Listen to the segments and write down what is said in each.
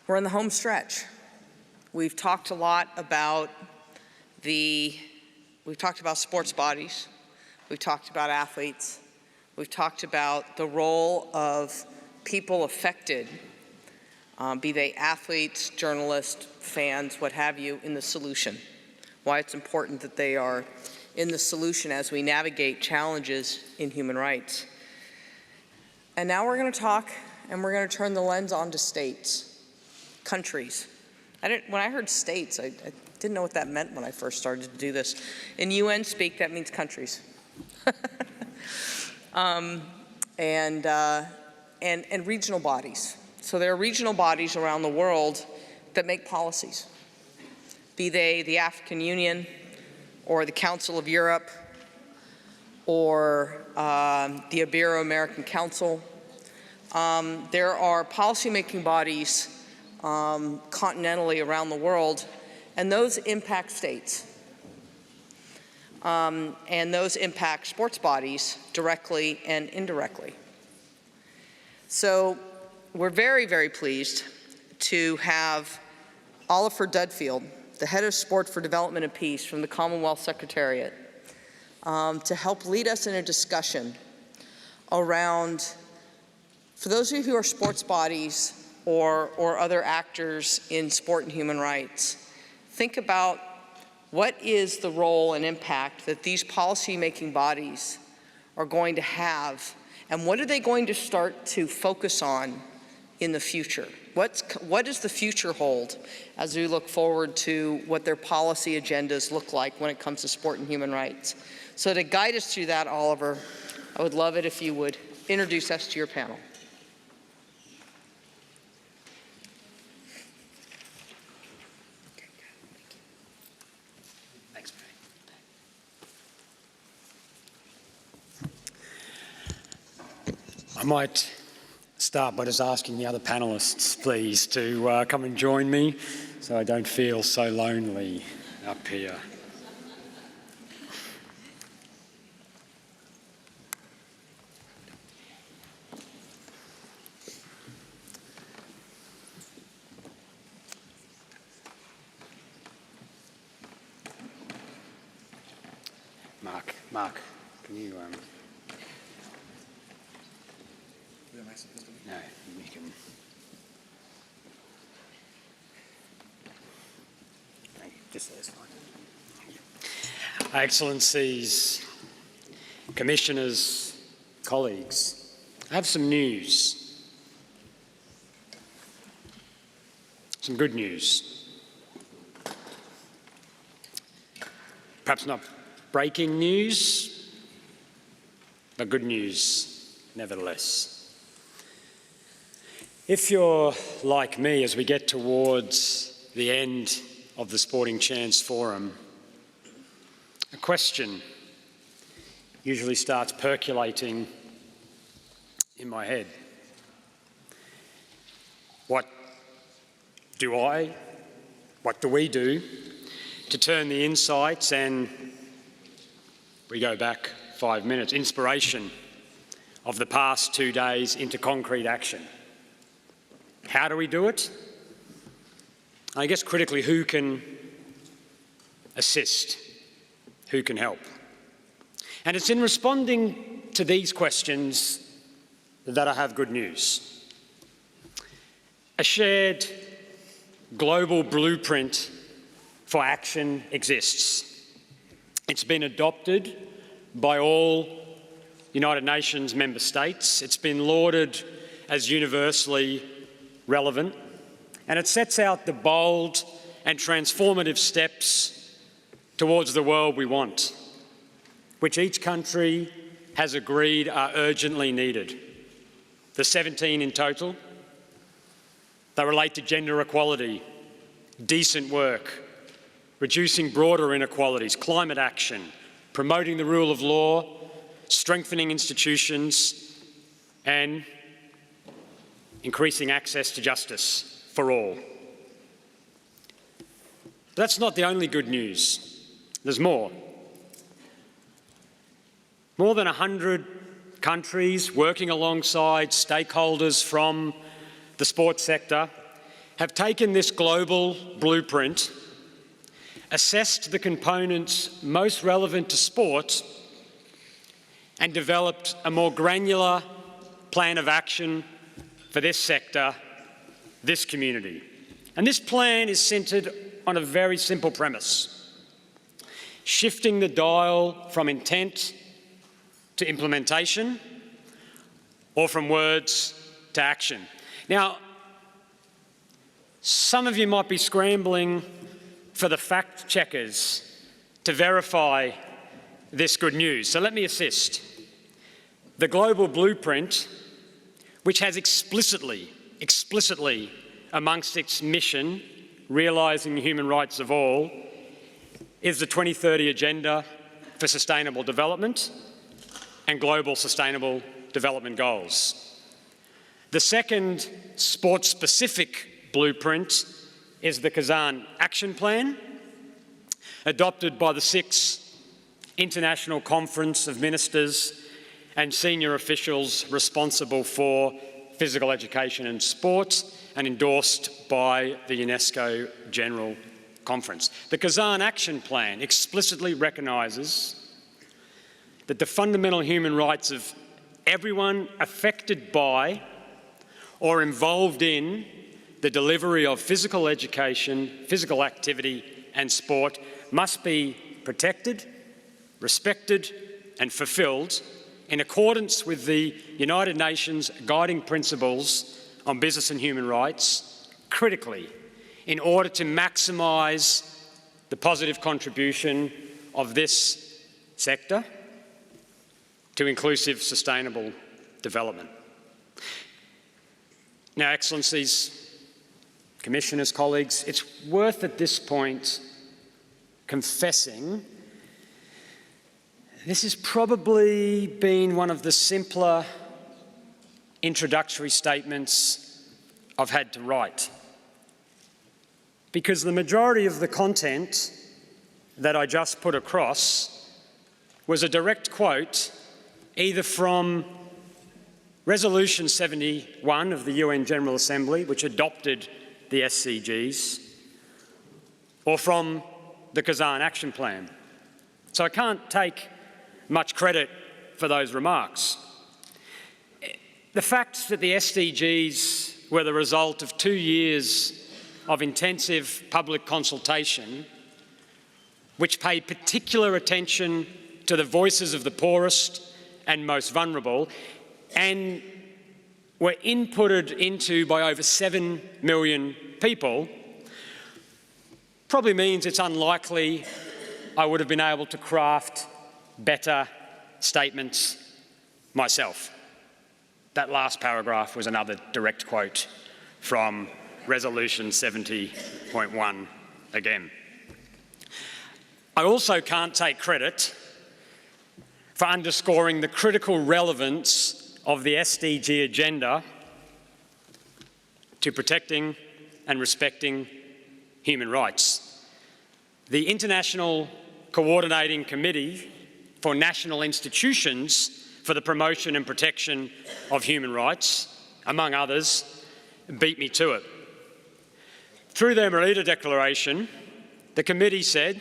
We're in the home stretch. We've talked a lot about sports bodies. We've talked about athletes. We've talked about the role of people affected, be they athletes, journalists, fans, what have you, in the solution. Why it's important that they are in the solution as we navigate challenges in human rights. And now we're going to talk, and we're going to turn the lens onto states, countries. When I heard states, I didn't know what that meant when I first started to do this. In UN speak, that means countries. And regional bodies. So there are regional bodies around the world that make policies, be they the African Union or the Council of Europe or the Ibero American Council. There are policymaking bodies continentally around the world, and those impact states. And those impact sports bodies directly and indirectly. So we're very, very pleased to have Oliver Dudfield, the head of Sport for Development and Peace from the Commonwealth Secretariat, to help lead us in a discussion around, for those of you who are sports bodies or other actors in sport and human rights, think about what is the role and impact that these policy-making bodies are going to have, and what are they going to start to focus on in the future? What does the future hold as we look forward to what their policy agendas look like when it comes to sport and human rights? So to guide us through that, Oliver, I would love it if you would introduce us to your panel. I might start by just asking the other panellists, please, to come and join me so I don't feel so lonely up here. Mark, can you... No, we can. Just that's fine. Excellencies, commissioners, colleagues, I have some news. Some good news. Perhaps not breaking news, but good news nevertheless. If you're like me, as we get towards the end of the Sporting Chance Forum, a question usually starts percolating in my head. What do we do to turn the insights and, we go back 5 minutes, inspiration of the past 2 days into concrete action? How do we do it? I guess critically, who can assist? Who can help? And it's in responding to these questions that I have good news. A shared global blueprint for action exists. It's been adopted by all United Nations member states. It's been lauded as universally relevant, and it sets out the bold and transformative steps towards the world we want, which each country has agreed are urgently needed. The 17 in total. They relate to gender equality, decent work, reducing broader inequalities, climate action, promoting the rule of law, strengthening institutions, and increasing access to justice for all. That's not the only good news. There's more. More than 100 countries working alongside stakeholders from the sports sector have taken this global blueprint, assessed the components most relevant to sport, and developed a more granular plan of action for this sector, this community. And this plan is centred on a very simple premise: shifting the dial from intent to implementation, or from words to action. Now, some of you might be scrambling for the fact checkers to verify this good news, so let me assist. The global blueprint, which has explicitly amongst its mission, realising the human rights of all, is the 2030 Agenda for Sustainable Development and Global Sustainable Development Goals. The second sport-specific blueprint is the Kazan Action Plan, adopted by the 6th International Conference of Ministers and senior officials responsible for physical education and sport, and endorsed by the UNESCO General Conference. The Kazan Action Plan explicitly recognises that the fundamental human rights of everyone affected by or involved in the delivery of physical education, physical activity and sport must be protected, respected and fulfilled in accordance with the United Nations guiding principles on business and human rights, critically, in order to maximise the positive contribution of this sector to inclusive, sustainable development. Now, Excellencies, Commissioners, colleagues, it's worth at this point confessing this has probably been one of the simpler introductory statements I've had to write, because the majority of the content that I just put across was a direct quote either from Resolution 71 of the UN General Assembly, which adopted the SDGs, or from the Kazan Action Plan. So I can't take much credit for those remarks. The fact that the SDGs were the result of 2 years of intensive public consultation, which paid particular attention to the voices of the poorest and most vulnerable, and were inputted into by over 7 million people, probably means it's unlikely I would have been able to craft better statements myself. That last paragraph was another direct quote from Resolution 70.1 again. I also can't take credit for underscoring the critical relevance of the SDG agenda to protecting and respecting human rights. The International Coordinating Committee for National Institutions for the Promotion and Protection of Human Rights, among others, beat me to it. Through their Merida Declaration, the committee said,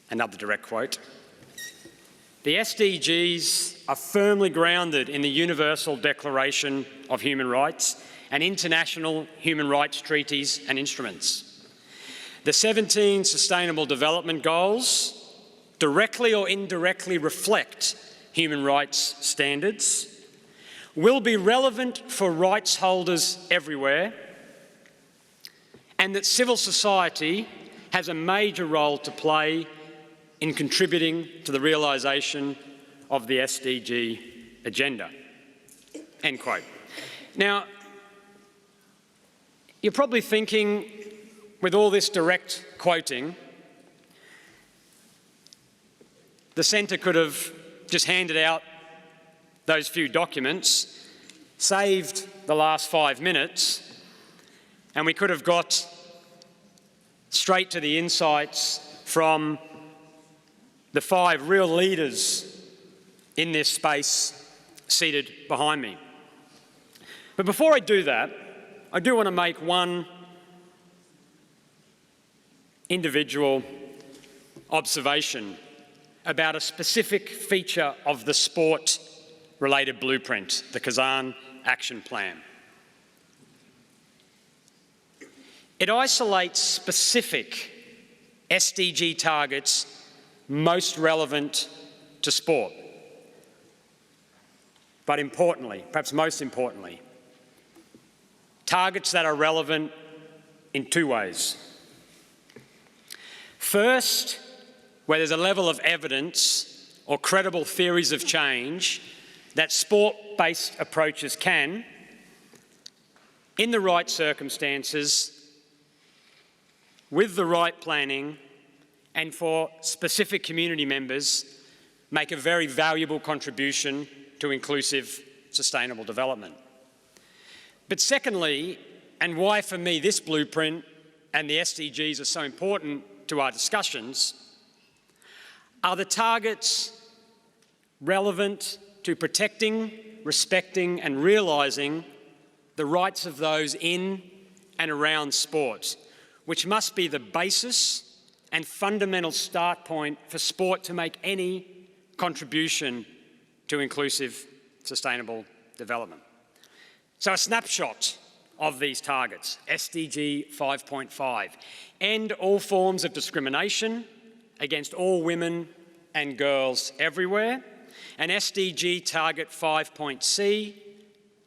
another direct quote, "The SDGs are firmly grounded in the Universal Declaration of Human Rights and international human rights treaties and instruments. The 17 Sustainable Development Goals directly or indirectly reflect human rights standards, will be relevant for rights holders everywhere, and that civil society has a major role to play in contributing to the realisation of the SDG agenda." End quote. Now, you're probably thinking, with all this direct quoting, the centre could have just handed out those few documents, saved the last 5 minutes, and we could have got straight to the insights from the 5 real leaders in this space seated behind me. But before I do that, I do want to make one individual observation about a specific feature of the sport-related blueprint, the Kazan Action Plan. It isolates specific SDG targets most relevant to sport. But importantly, perhaps most importantly, targets that are relevant in two ways. First, where there's a level of evidence or credible theories of change that sport-based approaches can, in the right circumstances, with the right planning, and for specific community members, make a very valuable contribution to inclusive, sustainable development. But secondly, and why for me this blueprint and the SDGs are so important to our discussions, are the targets relevant to protecting, respecting and realising the rights of those in and around sport, which must be the basis and fundamental start point for sport to make any contribution to inclusive, sustainable development. So a snapshot of these targets. SDG 5.5, end all forms of discrimination against all women and girls everywhere. And SDG target 5.C,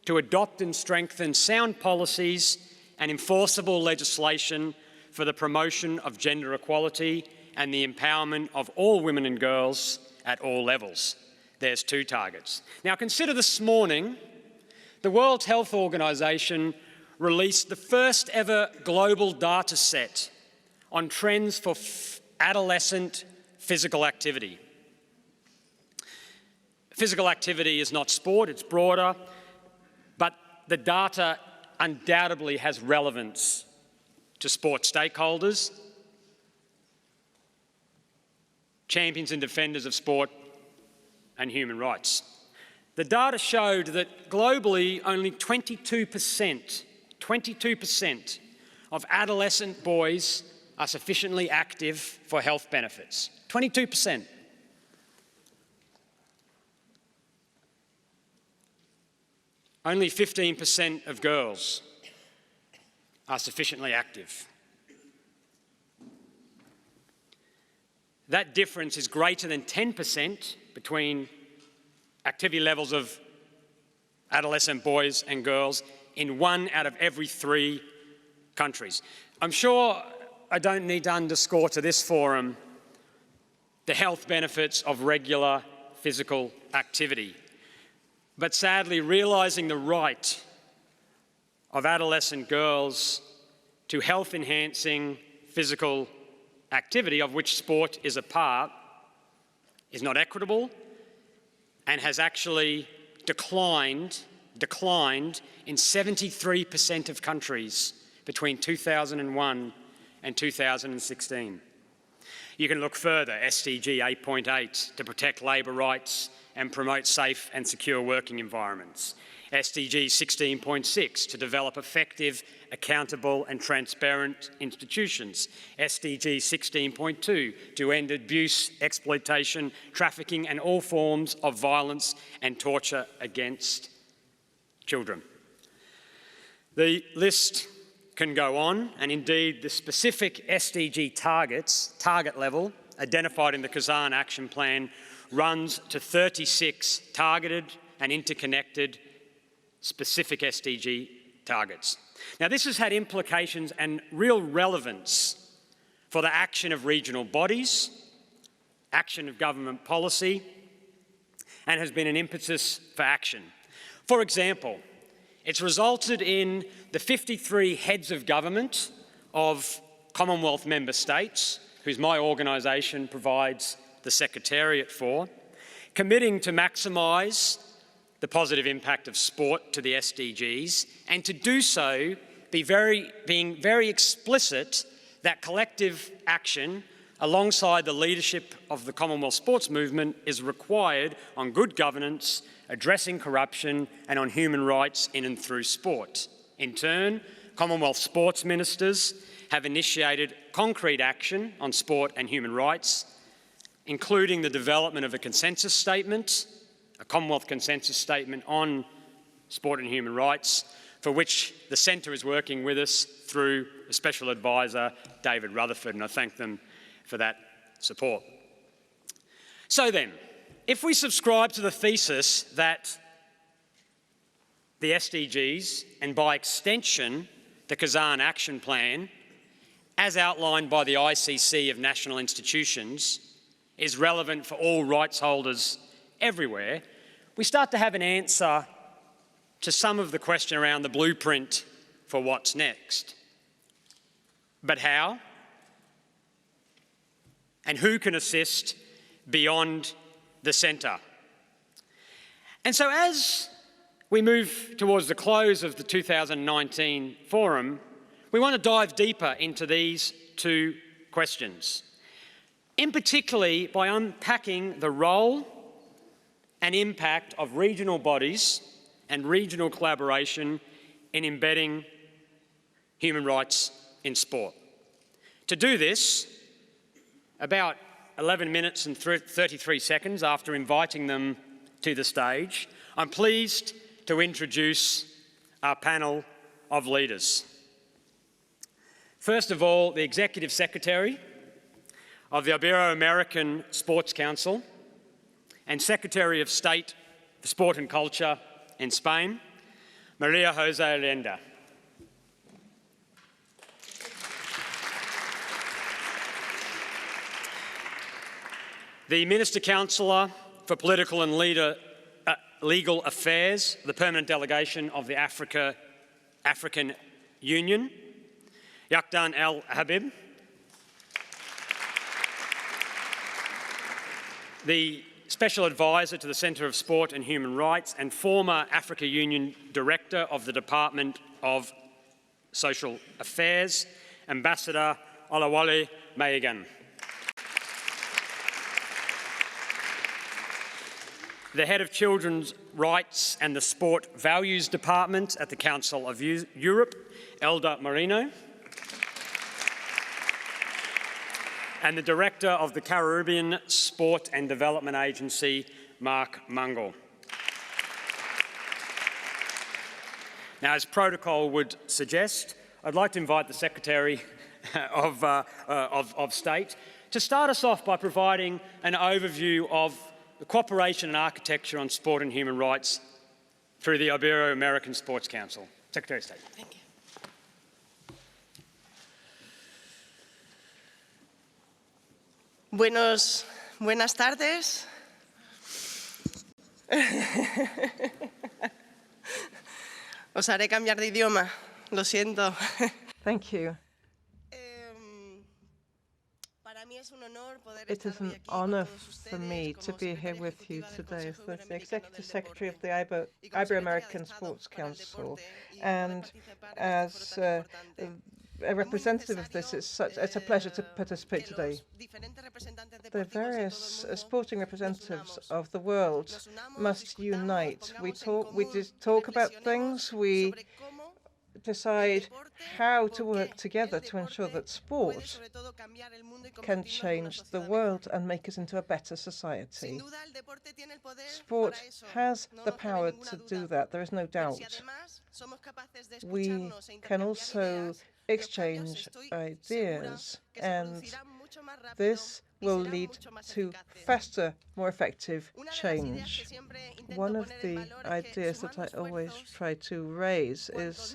to adopt and strengthen sound policies and enforceable legislation for the promotion of gender equality and the empowerment of all women and girls at all levels. There's two targets. Now consider this morning, the World Health Organization released the first ever global data set on trends for adolescent physical activity. Physical activity is not sport, it's broader, but the data undoubtedly has relevance to sport stakeholders, champions and defenders of sport, and human rights. The data showed that globally only 22% of adolescent boys are sufficiently active for health benefits. 22%. Only 15% of girls are sufficiently active. That difference is greater than 10% between activity levels of adolescent boys and girls in 1 out of every 3 countries. I'm sure I don't need to underscore to this forum the health benefits of regular physical activity. But sadly, realising the right of adolescent girls to health-enhancing physical activity, of which sport is a part, is not equitable and has actually declined in 73% of countries between 2001 and 2016. You can look further, SDG 8.8, to protect labour rights and promote safe and secure working environments. SDG 16.6, to develop effective, accountable and transparent institutions. SDG 16.2, to end abuse, exploitation, trafficking and all forms of violence and torture against children. The list can go on, and indeed the specific SDG target level identified in the Kazan Action Plan runs to 36 targeted and interconnected specific SDG targets. Now this has had implications and real relevance for the action of regional bodies, action of government policy, and has been an impetus for action. For example, it's resulted in the 53 heads of government of Commonwealth member states, whose my organisation provides the Secretariat for, committing to maximise the positive impact of sport to the SDGs, and to do so being very explicit that collective action alongside the leadership of the Commonwealth sports movement, is required on good governance, addressing corruption, and on human rights in and through sport. In turn, Commonwealth sports ministers have initiated concrete action on sport and human rights, including the development of a consensus statement, a Commonwealth consensus statement on sport and human rights, for which the Centre is working with us through a Special Advisor, David Rutherford, and I thank them for that support. So then, if we subscribe to the thesis that the SDGs, and by extension the Kazan Action Plan, as outlined by the ICC of national institutions, is relevant for all rights holders everywhere, we start to have an answer to some of the question around the blueprint for what's next. But how? And who can assist beyond the Centre? And so as we move towards the close of the 2019 forum, we want to dive deeper into these two questions, in particularly by unpacking the role and impact of regional bodies and regional collaboration in embedding human rights in sport. To do this, about 11 minutes and 33 seconds after inviting them to the stage, I'm pleased to introduce our panel of leaders. First of all, the Executive Secretary of the Ibero American Sports Council and Secretary of State for Sport and Culture in Spain, Maria Jose Allende. The Minister Councillor for Political and Legal Affairs, the Permanent Delegation of the African Union, Yaqdan El Habib. The Special Advisor to the Centre of Sport and Human Rights and former Africa Union Director of the Department of Social Affairs, Ambassador Olawale Mayigan. The Head of Children's Rights and the Sport Values Department at the Council of Europe, Elda Moreno. And the Director of the Caribbean Sport and Development Agency, Mark Mungle. Now, as protocol would suggest, I'd like to invite the Secretary of State to start us off by providing an overview of the cooperation and architecture on sport and human rights through the Ibero American Sports Council. Secretary of State. Thank you. Buenas tardes. Os haré cambiar de idioma, lo siento. Thank you. It is an honour for me to be here with you today as the Executive Secretary of the Ibero American Sports Council, and as a representative of this, it's a pleasure to participate today. The various sporting representatives of the world must unite. We talk about things, we decide how to work together to ensure that sport can change the world and make us into a better society. Sport has the power to do that, there is no doubt. We can also exchange ideas, and this will lead to faster, more effective change. One of the ideas that I always try to raise is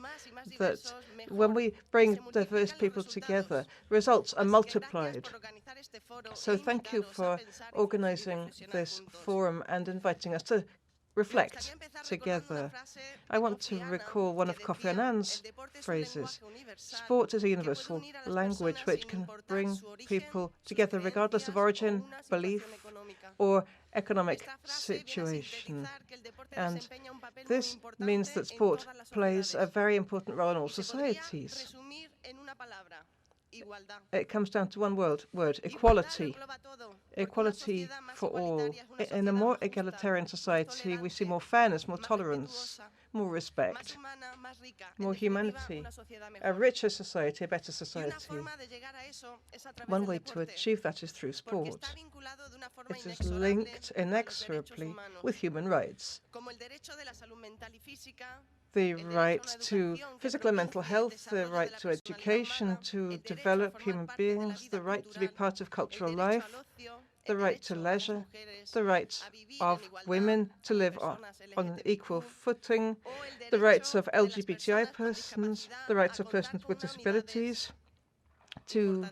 that when we bring diverse people together, results are multiplied. So thank you for organizing this forum and inviting us to reflect together. I want to recall one of Kofi Annan's phrases. Sport is a universal language which can bring people together regardless of origin, belief, or economic situation. And this means that sport plays a very important role in all societies. it comes down to one word, equality. Equality for all. In a more egalitarian society, we see more fairness, more tolerance, more respect, more humanity, a richer society, a better society. One way to achieve that is through sport. It is linked inexorably with human rights. The right to physical and mental health, the right to education, to develop human beings, the right to be part of cultural life, the right to leisure, the right of women to live on an equal footing, the rights of LGBTI persons, the rights of persons with disabilities to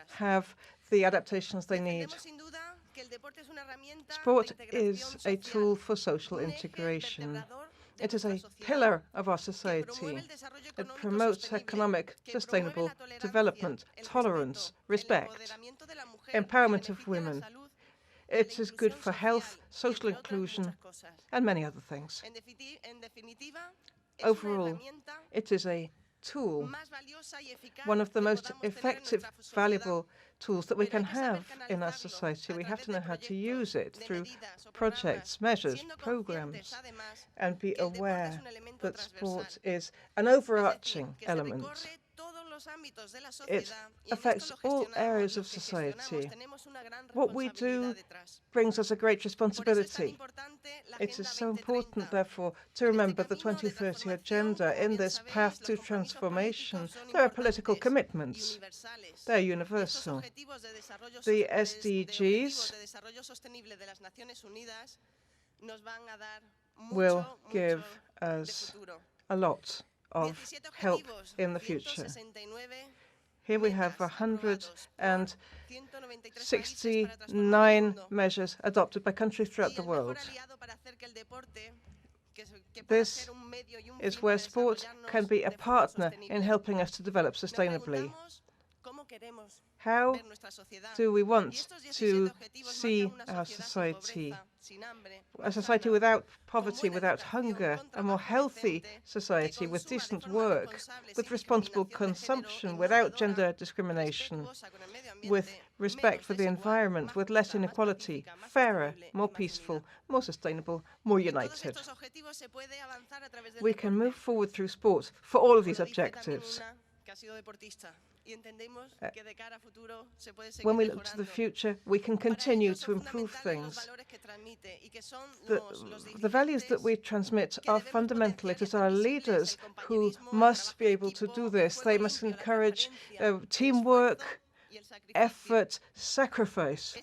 have the adaptations they need. Sport is a tool for social integration. It is a pillar of our society. It promotes economic, sustainable development, tolerance, respect, empowerment of women. It is good for health, social inclusion, and many other things. Overall, it is a tool, one of the most effective, valuable tools that we can have in our society. We have to know how to use it through projects, measures, programs, and be aware that sport is an overarching element. It affects all areas of society. What we do brings us a great responsibility. It is so important, therefore, to remember the 2030 agenda. In this path to transformation, there are political commitments. They're universal. The SDGs will give us a lot of help in the future. Here we have 169 measures adopted by countries throughout the world. This is where sport can be a partner in helping us to develop sustainably. How do we want to see our society? A society without poverty, without hunger, a more healthy society with decent work, with responsible consumption, without gender discrimination, with respect for the environment, with less inequality, fairer, more peaceful, more sustainable, more united. We can move forward through sport for all of these objectives. When we look to the future, we can continue to improve things. The values that we transmit are fundamental. It is our leaders who must be able to do this. They must encourage teamwork, effort, sacrifice.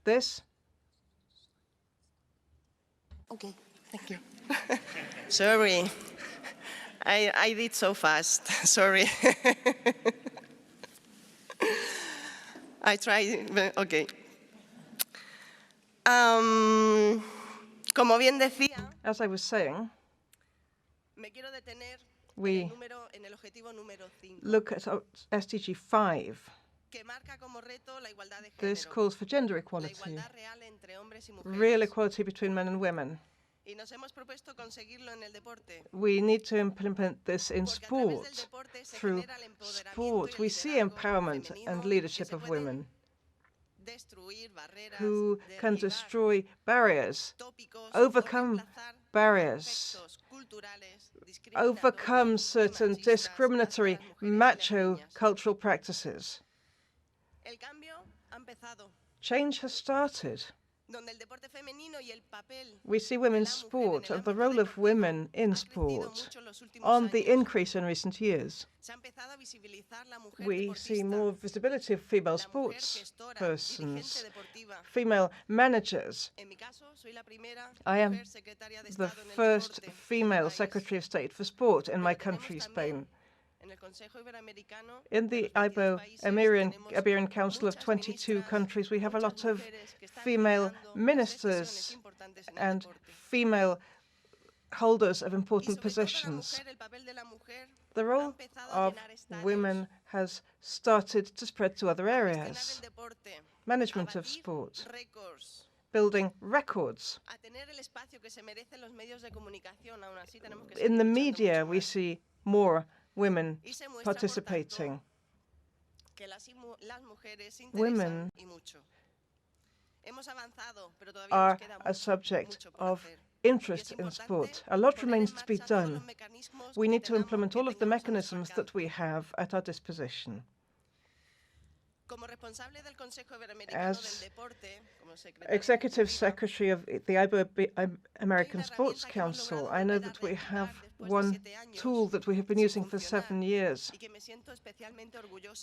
This. Okay, thank you. Sorry. I did so fast, sorry. I tried, okay. Como bien decía, as I was saying, we look at SDG 5. This calls for gender equality, real equality between men and women. We need to implement this in sport. Through sport, we see empowerment and leadership of women who can destroy barriers, overcome barriers, overcome certain discriminatory macho cultural practices. Change has started. We see women's sport and the role of women in sport on the increase in recent years. We see more visibility of female sports persons, female managers. I am the first female Secretary of State for Sport in my country, Spain. In the Ibero American Council of 22 countries, we have a lot of female ministers and female holders of important positions. The role of women has started to spread to other areas. Management of sport, building records. In the media, we see more women participating. Women are a subject of interest in sport. A lot remains to be done. We need to implement all of the mechanisms that we have at our disposition. As Executive Secretary of the Ibero American Sports Council, I know that we have one tool that we have been using for 7 years.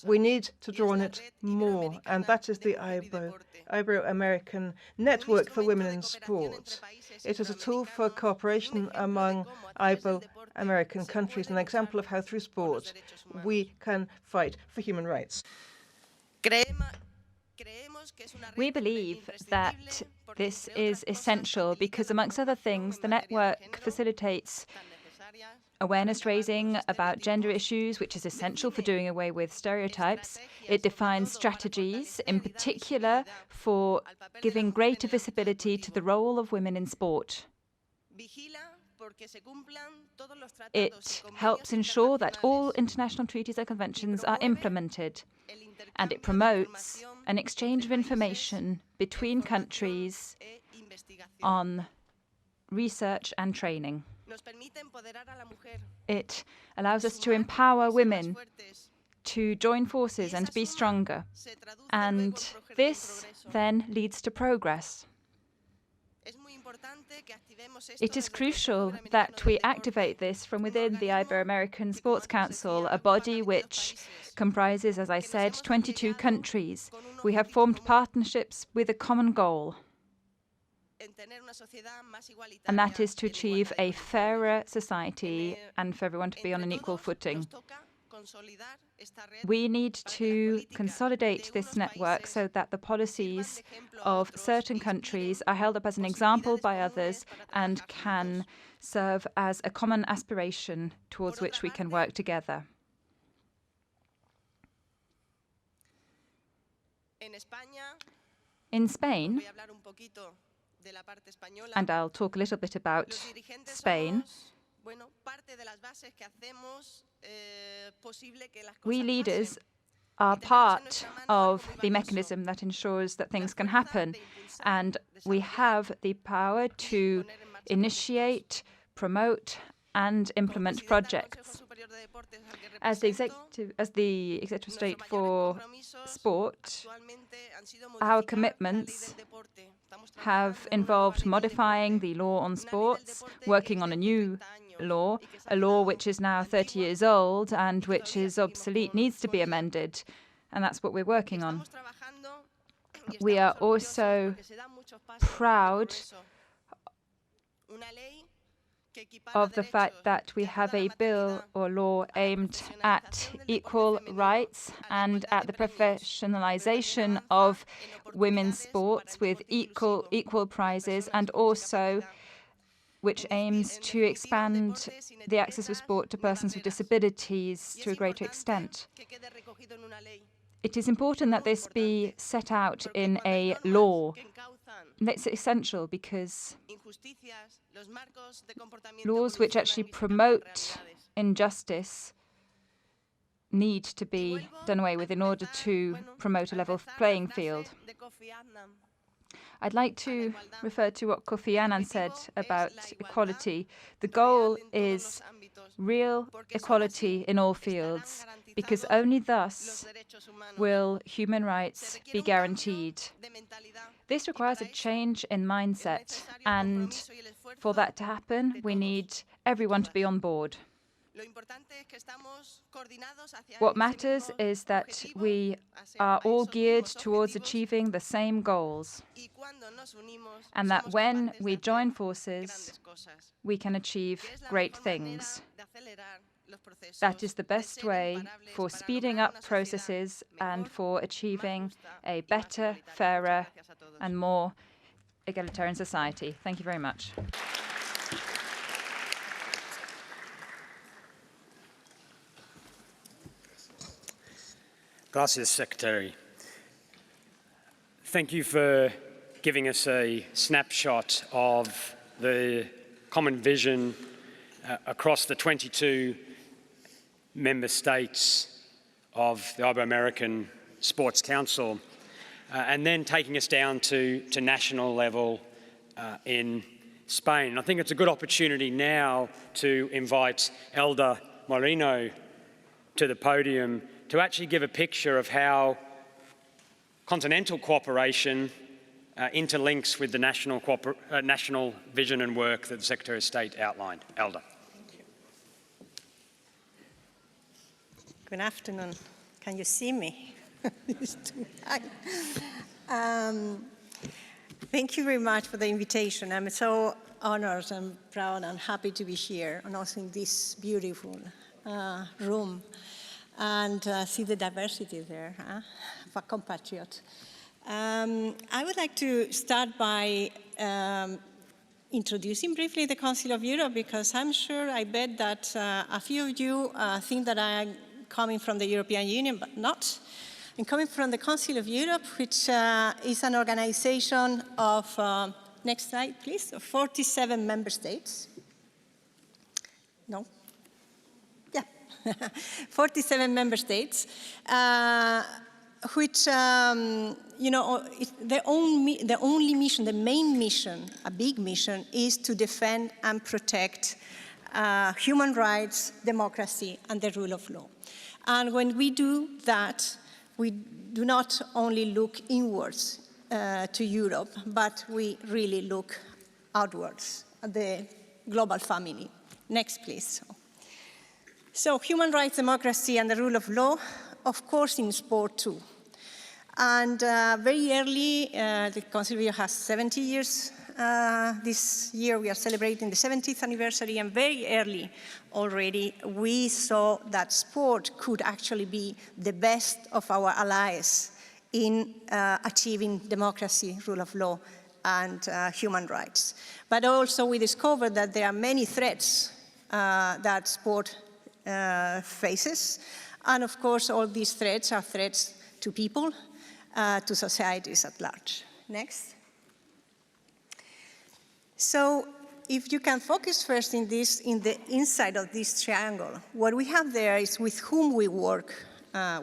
We need to draw on it more, and that is the Ibero American Network for Women in Sport. It is a tool for cooperation among Ibero American countries, an example of how through sport we can fight for human rights. We believe that this is essential because, amongst other things, the network facilitates awareness raising about gender issues, which is essential for doing away with stereotypes. It defines strategies, in particular for giving greater visibility to the role of women in sport. It helps ensure that all international treaties and conventions are implemented, and it promotes an exchange of information between countries on research and training. It allows us to empower women to join forces and be stronger, and this then leads to progress. It is crucial that we activate this from within the Ibero American Sports Council, a body which comprises, as I said, 22 countries. We have formed partnerships with a common goal, and that is to achieve a fairer society and for everyone to be on an equal footing. We need to consolidate this network so that the policies of certain countries are held up as an example by others and can serve as a common aspiration towards which we can work together. In Spain, and I'll talk a little bit about Spain, we leaders are part of the mechanism that ensures that things can happen, and we have the power to initiate, promote, and implement projects. As the Executive State for Sport, our commitments have involved modifying the law on sports, working on a new law, a law which is now 30 years old and which is obsolete, needs to be amended, and that's what we're working on. We are also proud of the fact that we have a bill or law aimed at equal rights and at the professionalization of women's sports with equal prizes, and also which aims to expand the access of sport to persons with disabilities to a greater extent. It is important that this be set out in a law. That's essential because laws which actually promote injustice need to be done away with in order to promote a level playing field. I'd like to refer to what Kofi Annan said about equality. The goal is real equality in all fields, because only thus will human rights be guaranteed. This requires a change in mindset, and for that to happen, we need everyone to be on board. What matters is that we are all geared towards achieving the same goals, and that when we join forces, we can achieve great things. That is the best way for speeding up processes and for achieving a better, fairer, and more egalitarian society. Thank you very much. Gracias, Secretary. Thank you for giving us a snapshot of the common vision across the 22 member states of the Ibero American Sports Council, and then taking us down to national level in Spain. I think it's a good opportunity now to invite Elda Moreno to the podium to actually give a picture of how continental cooperation interlinks with the national vision and work that the Secretary of State outlined. Elda. Good afternoon. Can you see me? Thank you very much for the invitation. I'm so honored and proud and happy to be here and also in this beautiful room and see the diversity there of a compatriot. I would like to start by introducing briefly the Council of Europe, because I bet that a few of you think that I'm coming from the European Union, but not. I'm coming from the Council of Europe, which is an organization of, next slide please, of 47 member states. No? Yeah, 47 member states, which, you know, the only mission, the main mission, a big mission, is to defend and protect human rights, democracy, and the rule of law. And when we do that, we do not only look inwards to Europe, but we really look outwards at the global family. Next, please. So human rights, democracy, and the rule of law, of course, in sport too. And very early, the Council of Europe has 70 years. This year we are celebrating the 70th anniversary, and very early already we saw that sport could actually be the best of our allies in achieving democracy, rule of law, and human rights. But also we discovered that there are many threats that sport faces, and of course all these threats are threats to people, to societies at large. Next. So if you can focus first in the inside of this triangle, what we have there is with whom we work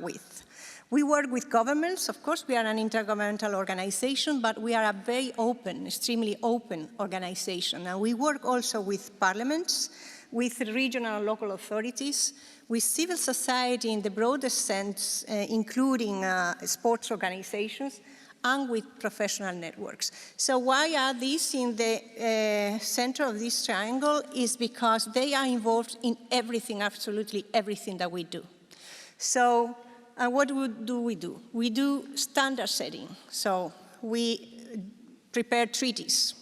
with. We work with governments. Of course, we are an intergovernmental organization, but we are a very open, extremely open organization. And we work also with parliaments, with regional and local authorities, with civil society in the broadest sense, including sports organizations, and with professional networks. So why are these in the center of this triangle? Is because they are involved in everything, absolutely everything that we do. So what do? We do standard setting. So we prepare treaties.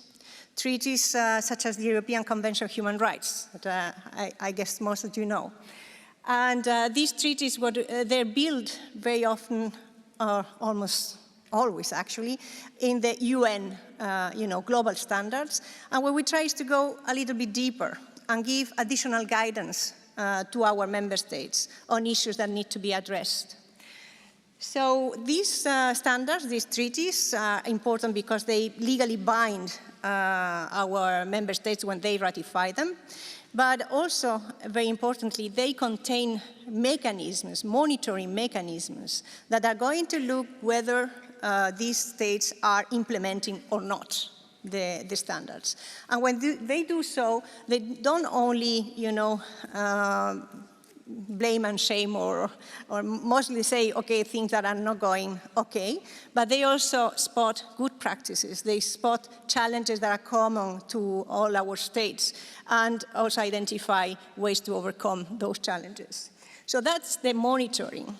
Treaties such as the European Convention on Human Rights, that I guess most of you know. And these treaties, they're built very often, or almost always actually, in the UN global standards. And what we try is to go a little bit deeper and give additional guidance to our member states on issues that need to be addressed. So these standards, these treaties, are important because they legally bind our member states when they ratify them. But also, very importantly, they contain mechanisms, monitoring mechanisms, that are going to look whether these states are implementing or not the standards. And when they do so, they don't only, blame and shame or mostly say, okay, things that are not going okay, but they also spot good practices. They spot challenges that are common to all our states and also identify ways to overcome those challenges. So that's the monitoring.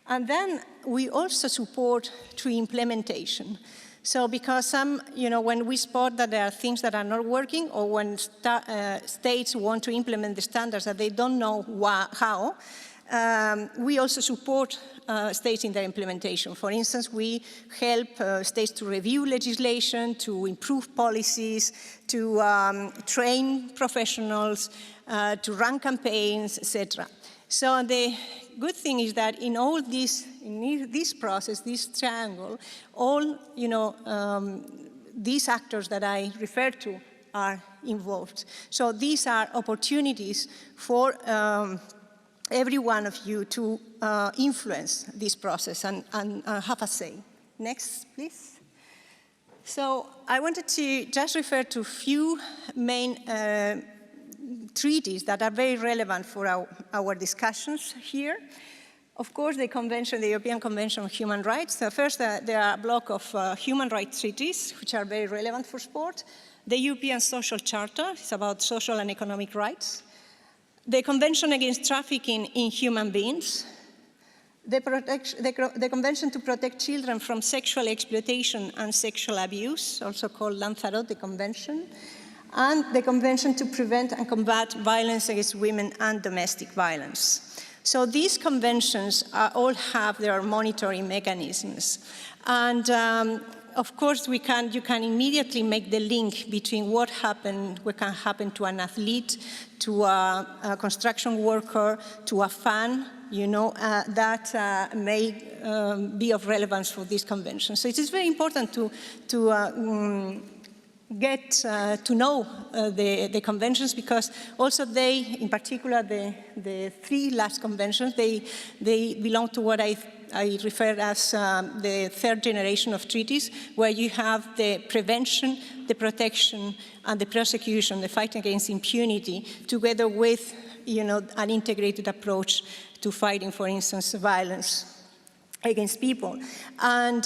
And then we also support through implementation. So because when we spot that there are things that are not working, or when states want to implement the standards that they don't know how, we also support states in their implementation. For instance, we help states to review legislation, to improve policies, to train professionals, to run campaigns, etc. So the good thing is that in all this, in this process, this triangle, all these actors that I referred to are involved. So these are opportunities for every one of you to influence this process and have a say. Next, please. So I wanted to just refer to a few main treaties that are very relevant for our discussions here. Of course, the European Convention on Human Rights. First, there are a block of human rights treaties, which are very relevant for sport. The European Social Charter is about social and economic rights. The Convention Against Trafficking in Human Beings. The Convention to Protect Children from Sexual Exploitation and Sexual Abuse, also called Lanzarote Convention. And the Convention to Prevent and Combat Violence Against Women and Domestic Violence. So these conventions all have their monitoring mechanisms. And of course, you can immediately make the link between what can happen to an athlete, to a construction worker, to a fan, that may be of relevance for this convention. So it is very important to get to know the conventions, because also they, in particular the three last conventions, they belong to what I refer as the third generation of treaties, where you have the prevention, the protection, and the prosecution, the fight against impunity, together with an integrated approach to fighting, for instance, violence against people. And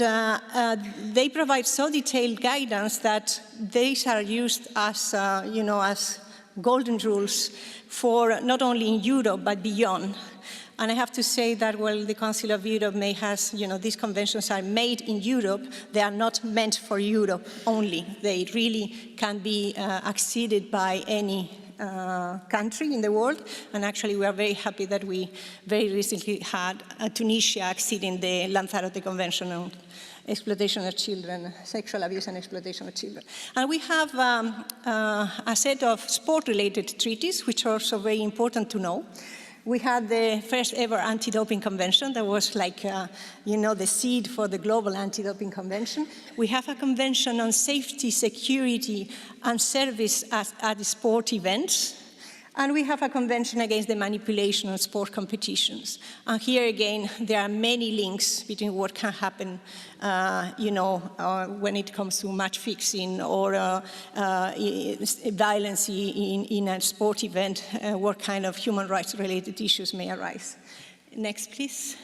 they provide so detailed guidance that these are used as, as golden rules for not only in Europe, but beyond. And I have to say that, well, the Council of Europe these conventions are made in Europe. They are not meant for Europe only. They really can be acceded by any country in the world, and actually we are very happy that we very recently had Tunisia acceding the Lanzarote Convention on exploitation of children, sexual abuse and exploitation of children. And we have a set of sport-related treaties, which are also very important to know. We had the first ever anti-doping convention that was like, the seed for the global anti-doping convention. We have a convention on safety, security, and service at sport events. And we have a convention against the manipulation of sport competitions. And here again, there are many links between what can happen, when it comes to match fixing or violence in a sport event, what kind of human rights related issues may arise. Next, please.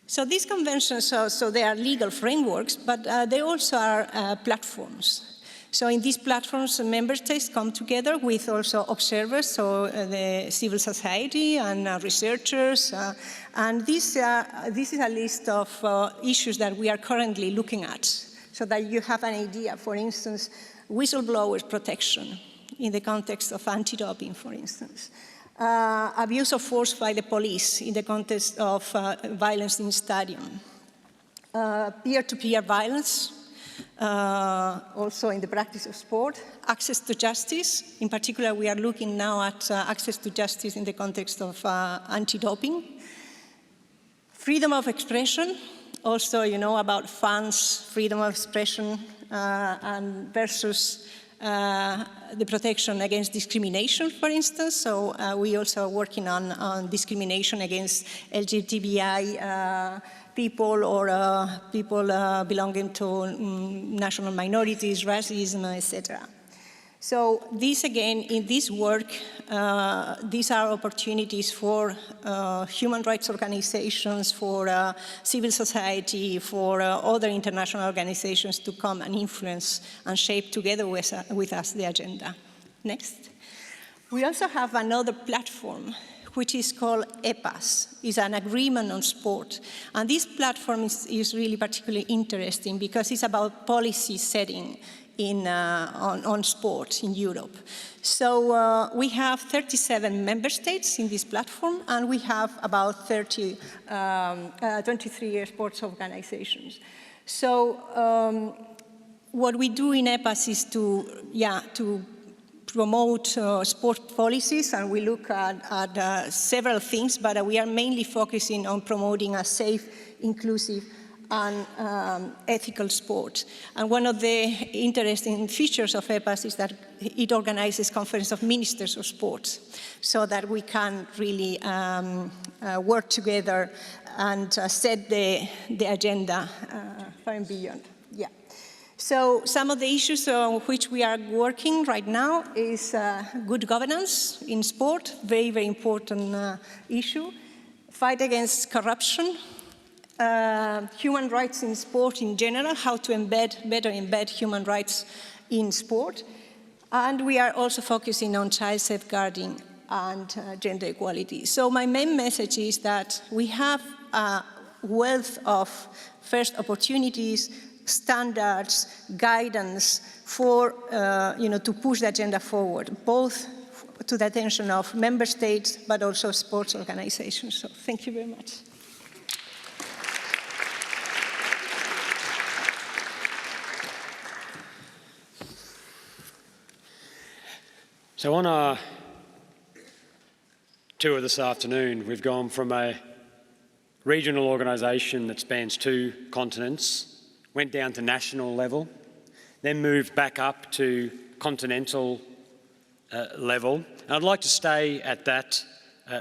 So these conventions, so they are legal frameworks, but they also are platforms. So in these platforms, member states come together with also observers, so the civil society and researchers. And this is a list of issues that we are currently looking at, so that you have an idea. For instance, whistleblowers protection in the context of anti-doping, for instance. Abuse of force by the police in the context of violence in stadium. Peer-to-peer violence, also in the practice of sport. Access to justice. In particular, we are looking now at access to justice in the context of anti-doping. Freedom of expression. Also, about fans, freedom of expression, and versus the protection against discrimination, for instance. So we also are working on discrimination against LGBTI people or people belonging to national minorities, racism, etc. So these, again, in this work, these are opportunities for human rights organizations, for civil society, for other international organizations to come and influence and shape together with us the agenda. Next. We also have another platform, which is called EPAS. It's an agreement on sport. And this platform is really particularly interesting because it's about policy setting on sport in Europe. So we have 37 member states in this platform, and we have about 23 sports organizations. So what we do in EPAS is to promote sport policies, and we look at several things, but we are mainly focusing on promoting a safe, inclusive, and ethical sport. And one of the interesting features of EPAS is that it organizes conference of ministers of sports, so that we can really work together and set the agenda far and beyond. Yeah. So some of the issues on which we are working right now is good governance in sport, very, very important issue. Fight against corruption, human rights in sport in general, how to better embed human rights in sport. And we are also focusing on child safeguarding and gender equality. So my main message is that we have a wealth of first opportunities, standards, guidance for, to push the agenda forward, both to the attention of member states, but also sports organizations. So thank you very much. So on our tour this afternoon, we've gone from a regional organisation that spans 2 continents, went down to national level, then moved back up to continental level. And I'd like to stay at that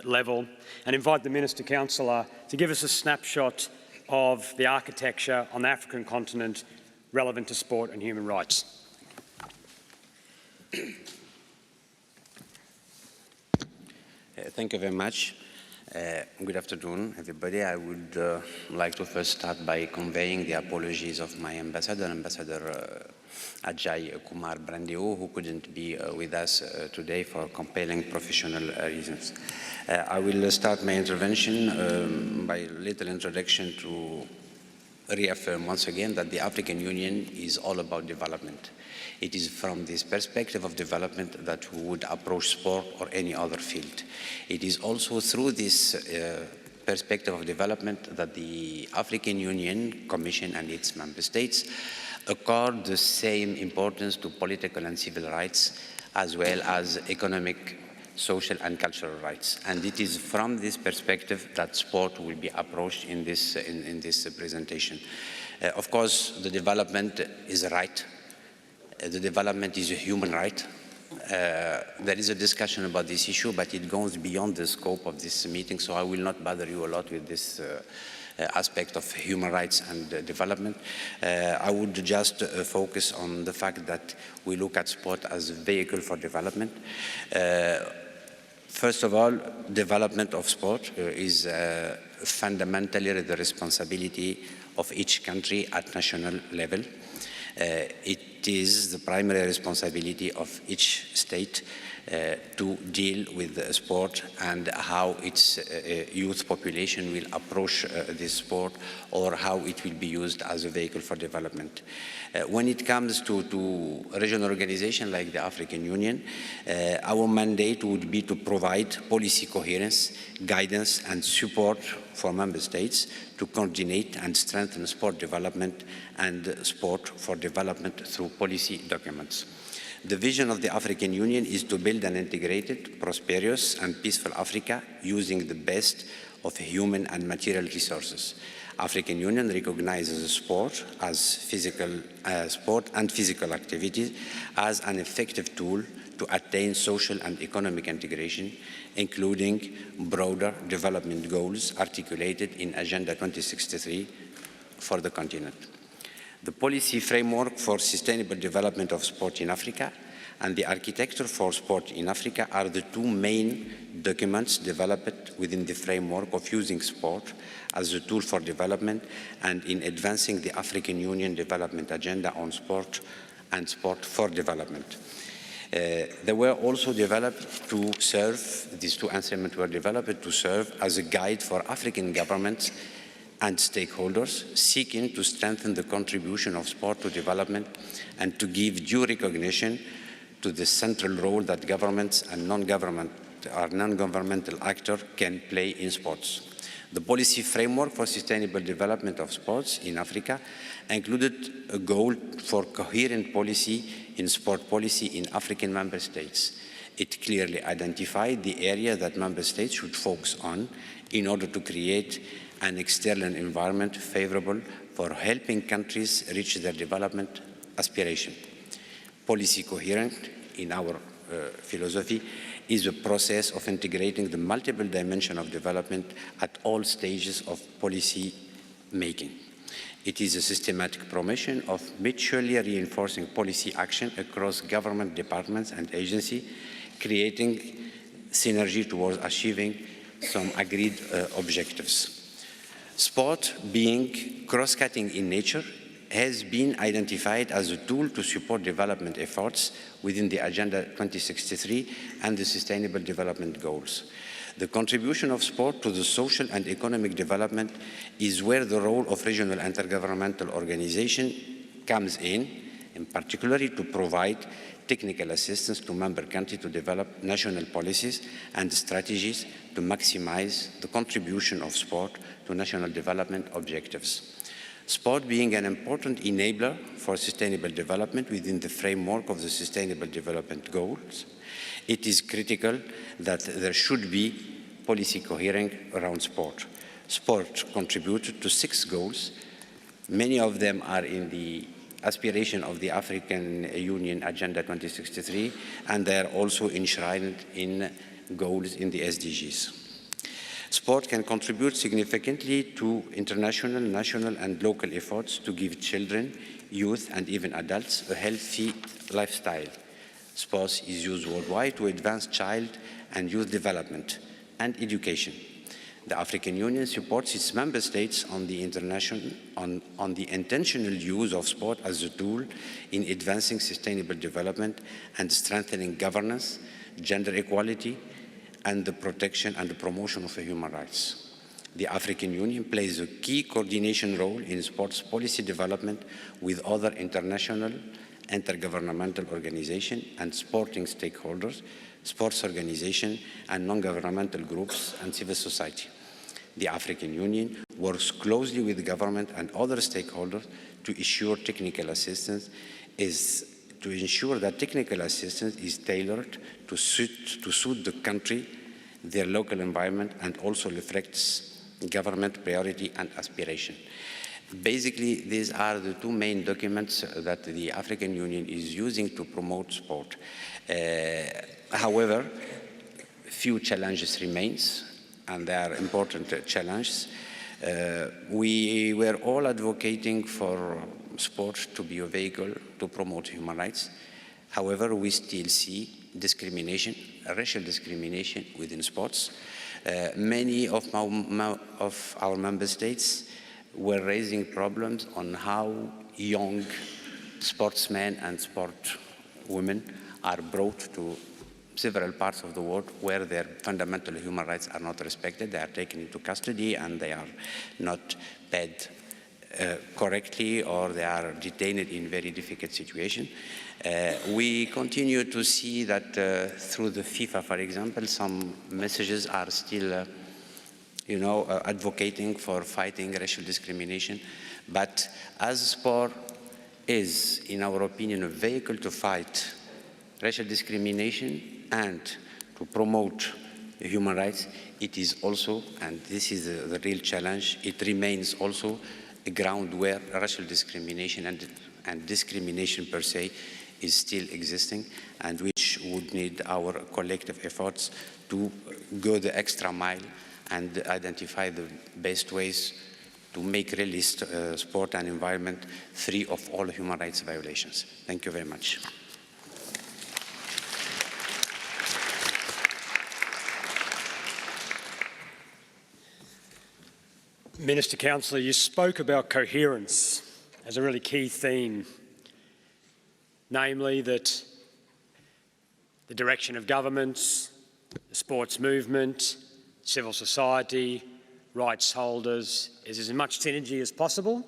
level and invite the Minister Councillor to give us a snapshot of the architecture on the African continent relevant to sport and human rights. Thank you very much. Good afternoon, everybody. I would like to first start by conveying the apologies of my ambassador, Ambassador Ajay Kumar Brandio, who couldn't be with us today for compelling professional reasons. I will start my intervention by a little introduction to reaffirm once again that the African Union is all about development. It is from this perspective of development that we would approach sport or any other field. It is also through this perspective of development that the African Union Commission and its member states accord the same importance to political and civil rights as well as economic, social and cultural rights. And it is from this perspective that sport will be approached in this presentation. Of course, the development is a right. The development is a human right. There is a discussion about this issue, but it goes beyond the scope of this meeting, so I will not bother you a lot with this aspect of human rights and development. I would just focus on the fact that we look at sport as a vehicle for development. First of all, development of sport is fundamentally the responsibility of each country at national level. It is the primary responsibility of each state to deal with sport and how its youth population will approach this sport or how it will be used as a vehicle for development. When it comes to regional organizations like the African Union, our mandate would be to provide policy coherence, guidance and support for member states to coordinate and strengthen sport development and sport for development through policy documents. The vision of the African Union is to build an integrated, prosperous and peaceful Africa using the best of human and material resources. African Union recognizes sport as physical activity as an effective tool to attain social and economic integration, including broader development goals articulated in Agenda 2063 for the continent. The policy framework for sustainable development of sport in Africa and the architecture for sport in Africa are the 2 main documents developed within the framework of using sport as a tool for development and in advancing the African Union Development Agenda on sport and sport for development. They were also developed to serve, these 2 instruments were developed to serve as a guide for African governments and stakeholders seeking to strengthen the contribution of sport to development and to give due recognition to the central role that governments and non-governmental actors can play in sports. The policy framework for sustainable development of sports in Africa included a goal for coherent policy in sport policy in African member states. It clearly identified the area that member states should focus on in order to create an external environment favorable for helping countries reach their development aspiration. Policy coherence, in our philosophy, is a process of integrating the multiple dimensions of development at all stages of policy making. It is a systematic promotion of mutually reinforcing policy action across government departments and agencies, creating synergy towards achieving some agreed objectives. Sport, being cross-cutting in nature, has been identified as a tool to support development efforts within the Agenda 2063 and the Sustainable Development Goals. The contribution of sport to the social and economic development is where the role of regional intergovernmental organization comes in particular to provide technical assistance to member countries to develop national policies and strategies to maximize the contribution of sport to national development objectives. Sport being an important enabler for sustainable development within the framework of the Sustainable Development Goals, it is critical that there should be policy coherence around sport. Sport contributes to 6 goals. Many of them are in the aspiration of the African Union Agenda 2063, and they are also enshrined in goals in the SDGs. Sport can contribute significantly to international, national, and local efforts to give children, youth, and even adults a healthy lifestyle. Sports is used worldwide to advance child and youth development and education. The African Union supports its member states on the intentional use of sport as a tool in advancing sustainable development and strengthening governance, gender equality, and the protection and the promotion of human rights. The African Union plays a key coordination role in sports policy development with other international, intergovernmental organizations and sporting stakeholders, sports organizations, and non-governmental groups and civil society. The African Union works closely with the government and other stakeholders to ensure technical assistance is tailored to suit the country, their local environment, and also reflects government priority and aspiration. Basically, these are the 2 main documents that the African Union is using to promote sport. However, few challenges remains, and they are important challenges. We were all advocating for sport to be a vehicle to promote human rights. However, we still see discrimination, racial discrimination within sports. Many of our member states were raising problems on how young sportsmen and sportswomen are brought to several parts of the world where their fundamental human rights are not respected. They are taken into custody and they are not paid correctly, or they are detained in very difficult situations. We continue to see that through the FIFA, for example, some messages are still advocating for fighting racial discrimination. But as sport is, in our opinion, a vehicle to fight racial discrimination and to promote human rights, it is also, and this is the real challenge, it remains also a ground where racial discrimination and discrimination per se is still existing, and which would need our collective efforts to go the extra mile and identify the best ways to make really sport and environment free of all human rights violations. Thank you very much. Minister Councillor, you spoke about coherence as a really key theme, namely that the direction of governments, the sports movement, civil society, rights holders is as much synergy as possible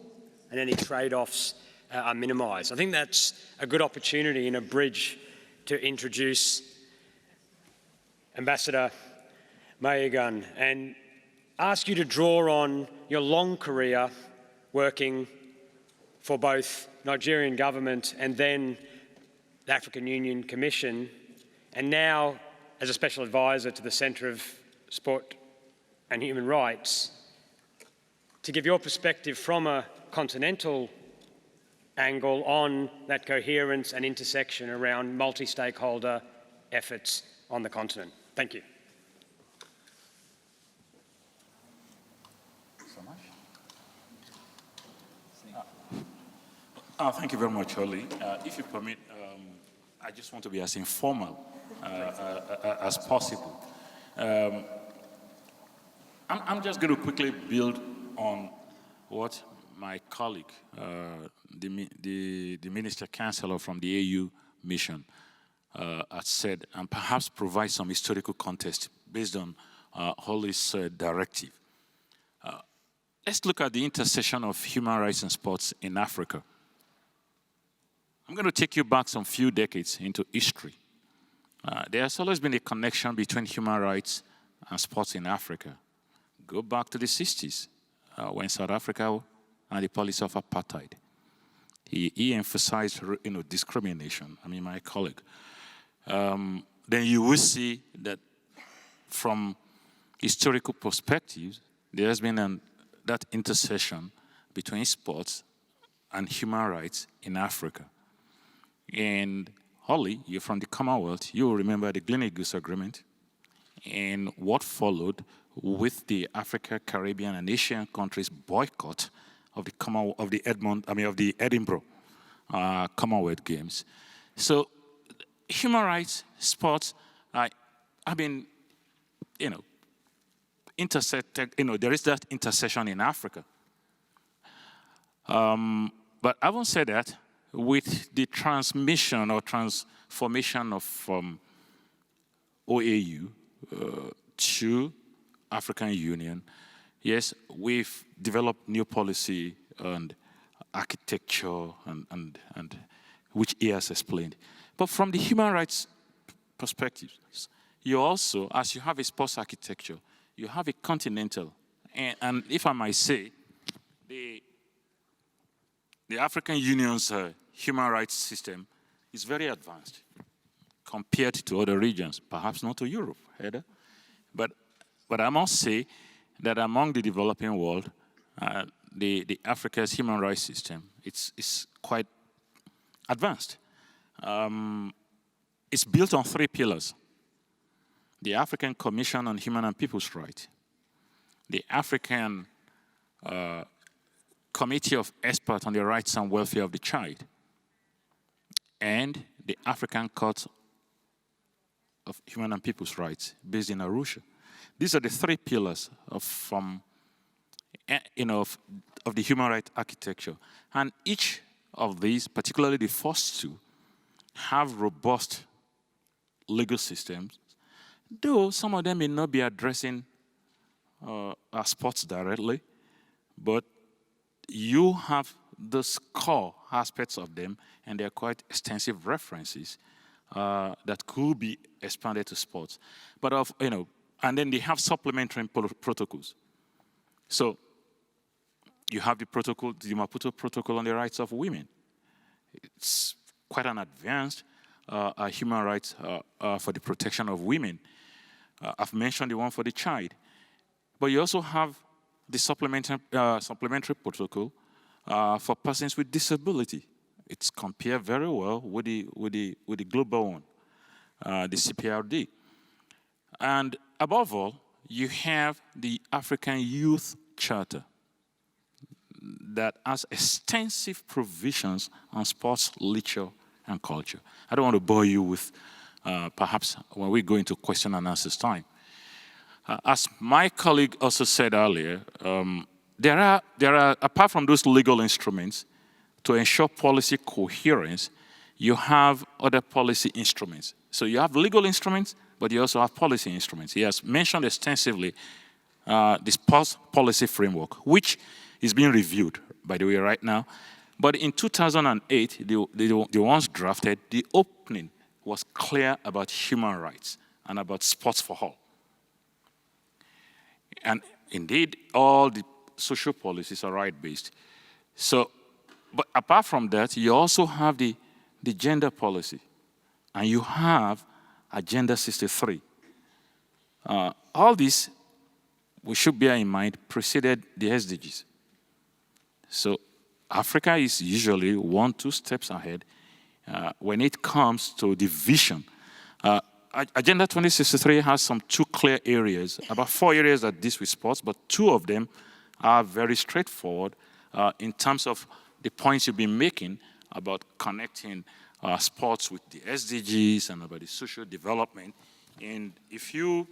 and any trade-offs are minimised. I think that's a good opportunity and a bridge to introduce Ambassador Mayigan and ask you to draw on your long career working for both Nigerian government and then the African Union Commission, and now as a special advisor to the Centre of Sport and Human Rights. to give your perspective from a continental angle on that coherence and intersection around multi-stakeholder efforts on the continent. Thank you. Thank you very much, Holly. If you permit, I just want to be as informal as possible. I'm just going to quickly build on what my colleague, the Minister Chancellor from the AU mission, had said, and perhaps provide some historical context based on Holly's directive. Let's look at the intersection of human rights and sports in Africa. I'm going to take you back some few decades into history. There has always been a connection between human rights and sports in Africa. Go back to the 60s, when South Africa and the policy of apartheid. He emphasized, discrimination. I mean, my colleague. Then you will see that from historical perspectives, there has been that intersection between sports and human rights in Africa. And Holly, you're from the Commonwealth, you will remember the Gleneagles Agreement and what followed with the Africa, Caribbean, and Asian countries' boycott of the Edinburgh Commonwealth Games. So, human rights, sports, have been, intersected. There is that intersection in Africa. But I won't say that with the transmission or transformation of OAU to African Union, yes, we've developed new policy and architecture and which he has explained. But from the human rights perspective, you also, as you have a sports architecture, you have a continental, and if I might say, the African Union's human rights system is very advanced compared to other regions, perhaps not to Europe, Heather. But I must say that among the developing world, the Africa's human rights system, it's quite advanced. It's built on 3 pillars. The African Commission on Human and People's Rights, the African Committee of Experts on the Rights and Welfare of the Child, and the African Court of Human and People's Rights based in Arusha. These are the 3 pillars of the human rights architecture. And each of these, particularly the first 2, have robust legal systems, though some of them may not be addressing sports directly, but you have the core aspects of them, and there are quite extensive references that could be expanded to sports. But and then they have supplementary protocols. So you have the protocol, the Maputo Protocol on the rights of women. It's quite an advanced human rights for the protection of women. I've mentioned the one for the child. But you also have the supplementary protocol for persons with disability. It's compared very well with the global one, the CPRD. And above all, you have the African Youth Charter that has extensive provisions on sports, literature, and culture. I don't want to bore you with, perhaps when we go into question and answers time. As my colleague also said earlier, there are, apart from those legal instruments, to ensure policy coherence, you have other policy instruments. So you have legal instruments, but you also have policy instruments. He has mentioned extensively the sports policy framework, which is being reviewed, by the way, right now. But in 2008, the ones drafted, the opening was clear about human rights and about sports for all. And indeed, all the social policies are right-based. So, but apart from that, you also have the gender policy, and you have Agenda 63. All this, we should bear in mind, preceded the SDGs. So Africa is usually 1-2 steps ahead when it comes to the vision. Agenda 2063 has some 2 clear areas, about 4 areas that deal with sports, but 2 of them are very straightforward in terms of the points you've been making about connecting sports with the SDGs and about the social development. And if you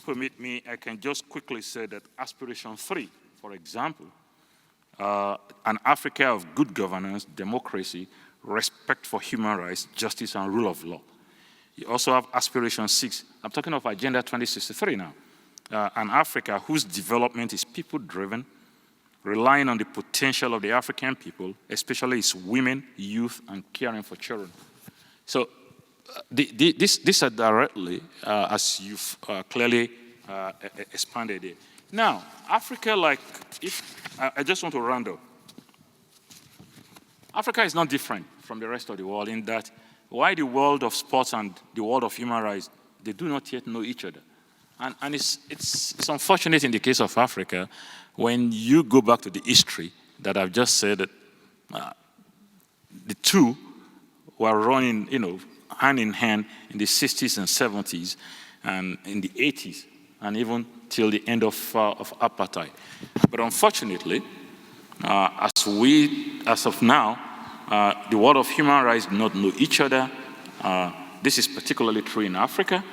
permit me, I can just quickly say that Aspiration 3, for example, an Africa of good governance, democracy, respect for human rights, justice, and rule of law. You also have Aspiration 6. I'm talking of Agenda 2063 now. An Africa whose development is people-driven, relying on the potential of the African people, especially its women, youth, and caring for children. So these are directly, as you've clearly expanded it. Now, Africa, I just want to round up. Africa is not different from the rest of the world in that why the world of sports and the world of human rights, they do not yet know each other. And it's unfortunate in the case of Africa, when you go back to the history that I've just said, that the 2 were running, hand in hand in the 60s and 70s and in the 80s, and even till the end of apartheid. But unfortunately, as of now, the world of human rights do not know each other. This is particularly true in Africa.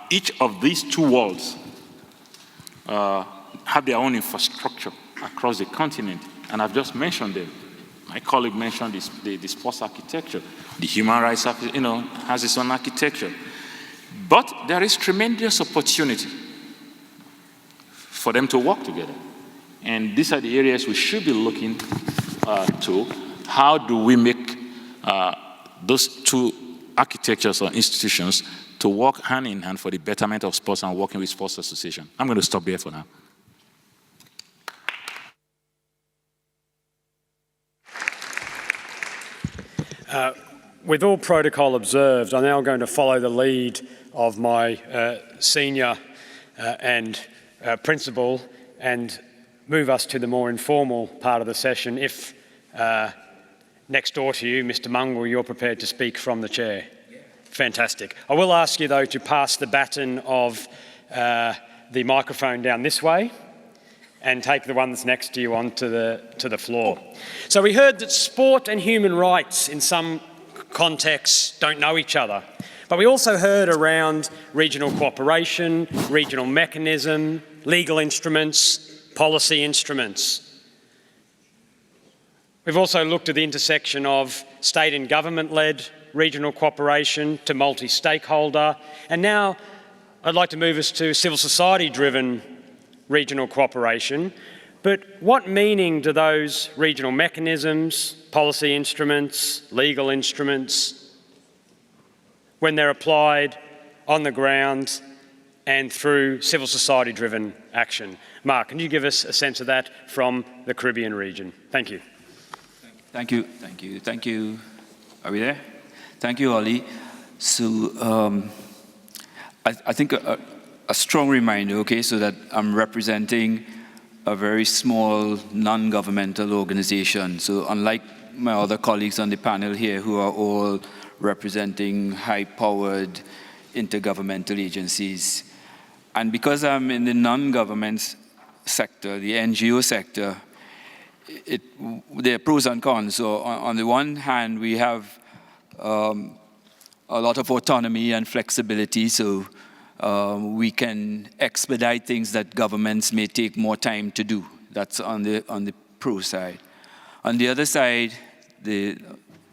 Each of these 2 worlds have their own infrastructure across the continent, and I've just mentioned them. My colleague mentioned the sports architecture. The human rights, has its own architecture. But there is tremendous opportunity for them to work together. And these are the areas we should be looking to. How do we make those 2 architectures or institutions to work hand in hand for the betterment of sports and working with sports association? I'm going to stop there for now. With all protocol observed, I'm now going to follow the lead of my senior and principal and move us to the more informal part of the session. If next door to you, Mr. Mungle, you're prepared to speak from the chair. Yeah. Fantastic. I will ask you, though, to pass the baton of the microphone down this way and take the one that's next to you onto the floor. So we heard that sport and human rights in some contexts don't know each other. But we also heard around regional cooperation, regional mechanism, legal instruments, policy instruments. We've also looked at the intersection of state and government-led regional cooperation to multi-stakeholder, and now I'd like to move us to civil society-driven regional cooperation. But what meaning do those regional mechanisms, policy instruments, legal instruments, when they're applied on the ground and through civil society-driven action? Mark, can you give us a sense of that from the Caribbean region? Thank you. Thank you. Are we there? Thank you, Ollie. So I think a strong reminder, okay, so that I'm representing a very small non-governmental organization. So unlike my other colleagues on the panel here who are all representing high-powered intergovernmental agencies, and because I'm in the non-government sector, the NGO sector, there are pros and cons. So on the one hand, we have a lot of autonomy and flexibility, so we can expedite things that governments may take more time to do. That's on the pro side. On the other side,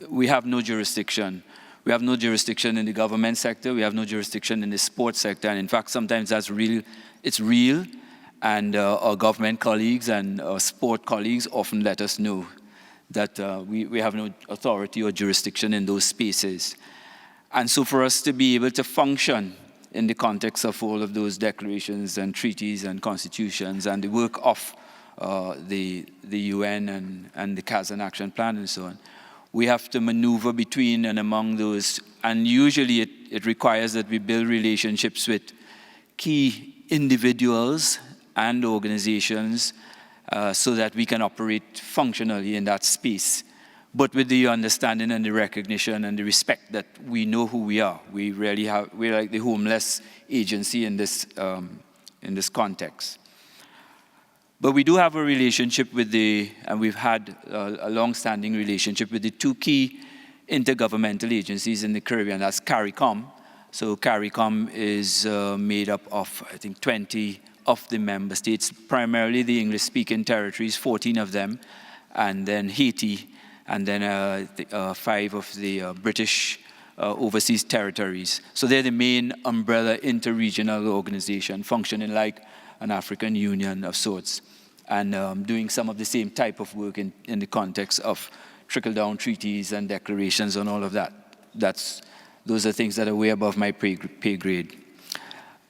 we have no jurisdiction. We have no jurisdiction in the government sector. We have no jurisdiction in the sports sector. And in fact, sometimes that's real. It's real. And our government colleagues and our sport colleagues often let us know that we have no authority or jurisdiction in those spaces. And so for us to be able to function in the context of all of those declarations and treaties and constitutions and the work of the UN and the Kazan Action Plan and so on, we have to maneuver between and among those. And usually it requires that we build relationships with key individuals and organizations so that we can operate functionally in that space, but with the understanding and the recognition and the respect that we know who we are. We're like the homeless agency in this context. But we do have a relationship with and we've had a long-standing relationship with the two key intergovernmental agencies in the Caribbean. That's CARICOM. So CARICOM is made up of, I think, 20 of the member states, primarily the English-speaking territories, 14 of them, and then Haiti, and then 5 of the British overseas territories. So they're the main umbrella interregional organization, functioning like an African Union of sorts, and doing some of the same type of work in the context of trickle-down treaties and declarations and all of that. Those are things that are way above my pay grade.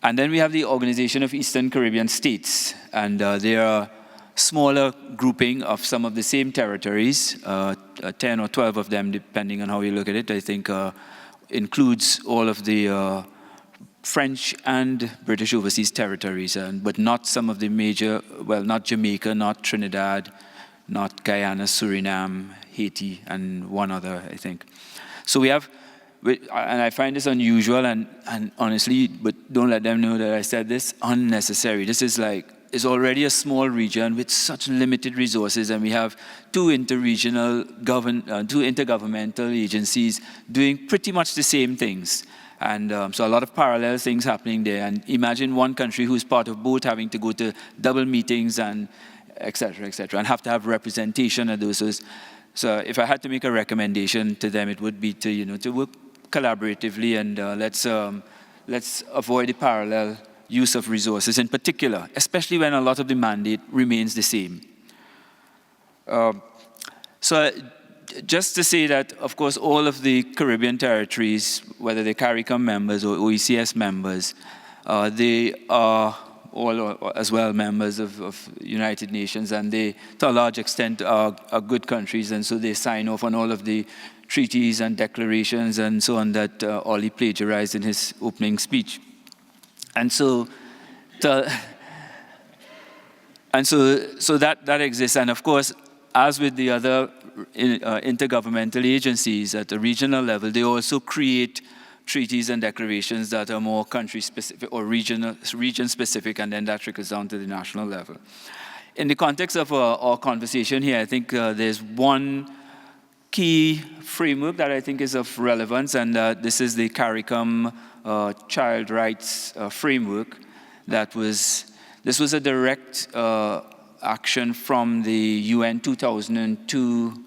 And then we have the Organization of Eastern Caribbean States, and they are a smaller grouping of some of the same territories, 10 or 12 of them, depending on how you look at it. I think includes all of the French and British overseas territories, but not some of the major, well, not Jamaica, not Trinidad, not Guyana, Suriname, Haiti, and one other, I think. So we have, and I find this unusual and honestly, but don't let them know that I said this, unnecessary. This is it's already a small region with such limited resources, and we have two intergovernmental agencies doing pretty much the same things. And so a lot of parallel things happening there. And imagine one country who's part of both having to go to double meetings and et cetera, and have to have representation of those. So if I had to make a recommendation to them, it would be to work collaboratively, and let's avoid the parallel use of resources in particular, especially when a lot of the mandate remains the same. So just to say that, of course, all of the Caribbean territories, whether they're CARICOM members or OECS members, they are all as well members of United Nations, and they, to a large extent, are good countries, and so they sign off on all of the treaties and declarations and so on that Ollie plagiarized in his opening speech. And so that exists, and of course, as with the other intergovernmental agencies at the regional level, they also create treaties and declarations that are more country-specific or region-specific, and then that trickles down to the national level. In the context of our conversation here, I think there's one key framework that I think is of relevance, and this is the CARICOM Child Rights Framework. This was a direct action from the UN 2002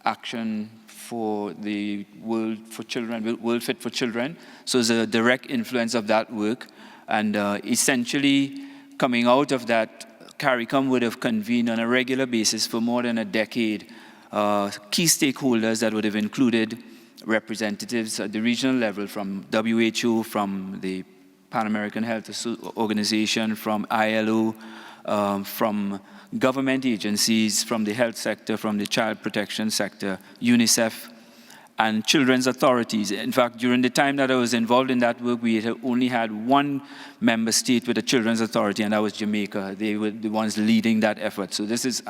action for the World Fit for Children. So it's a direct influence of that work. And essentially, coming out of that, CARICOM would have convened on a regular basis for more than a decade key stakeholders that would have included representatives at the regional level from WHO, from the Pan American Health Organization, from ILO, from government agencies, from the health sector, from the child protection sector, UNICEF, and children's authorities. In fact, during the time that I was involved in that work, we had only had one member state with a children's authority, and that was Jamaica. They were the ones leading that effort. So this is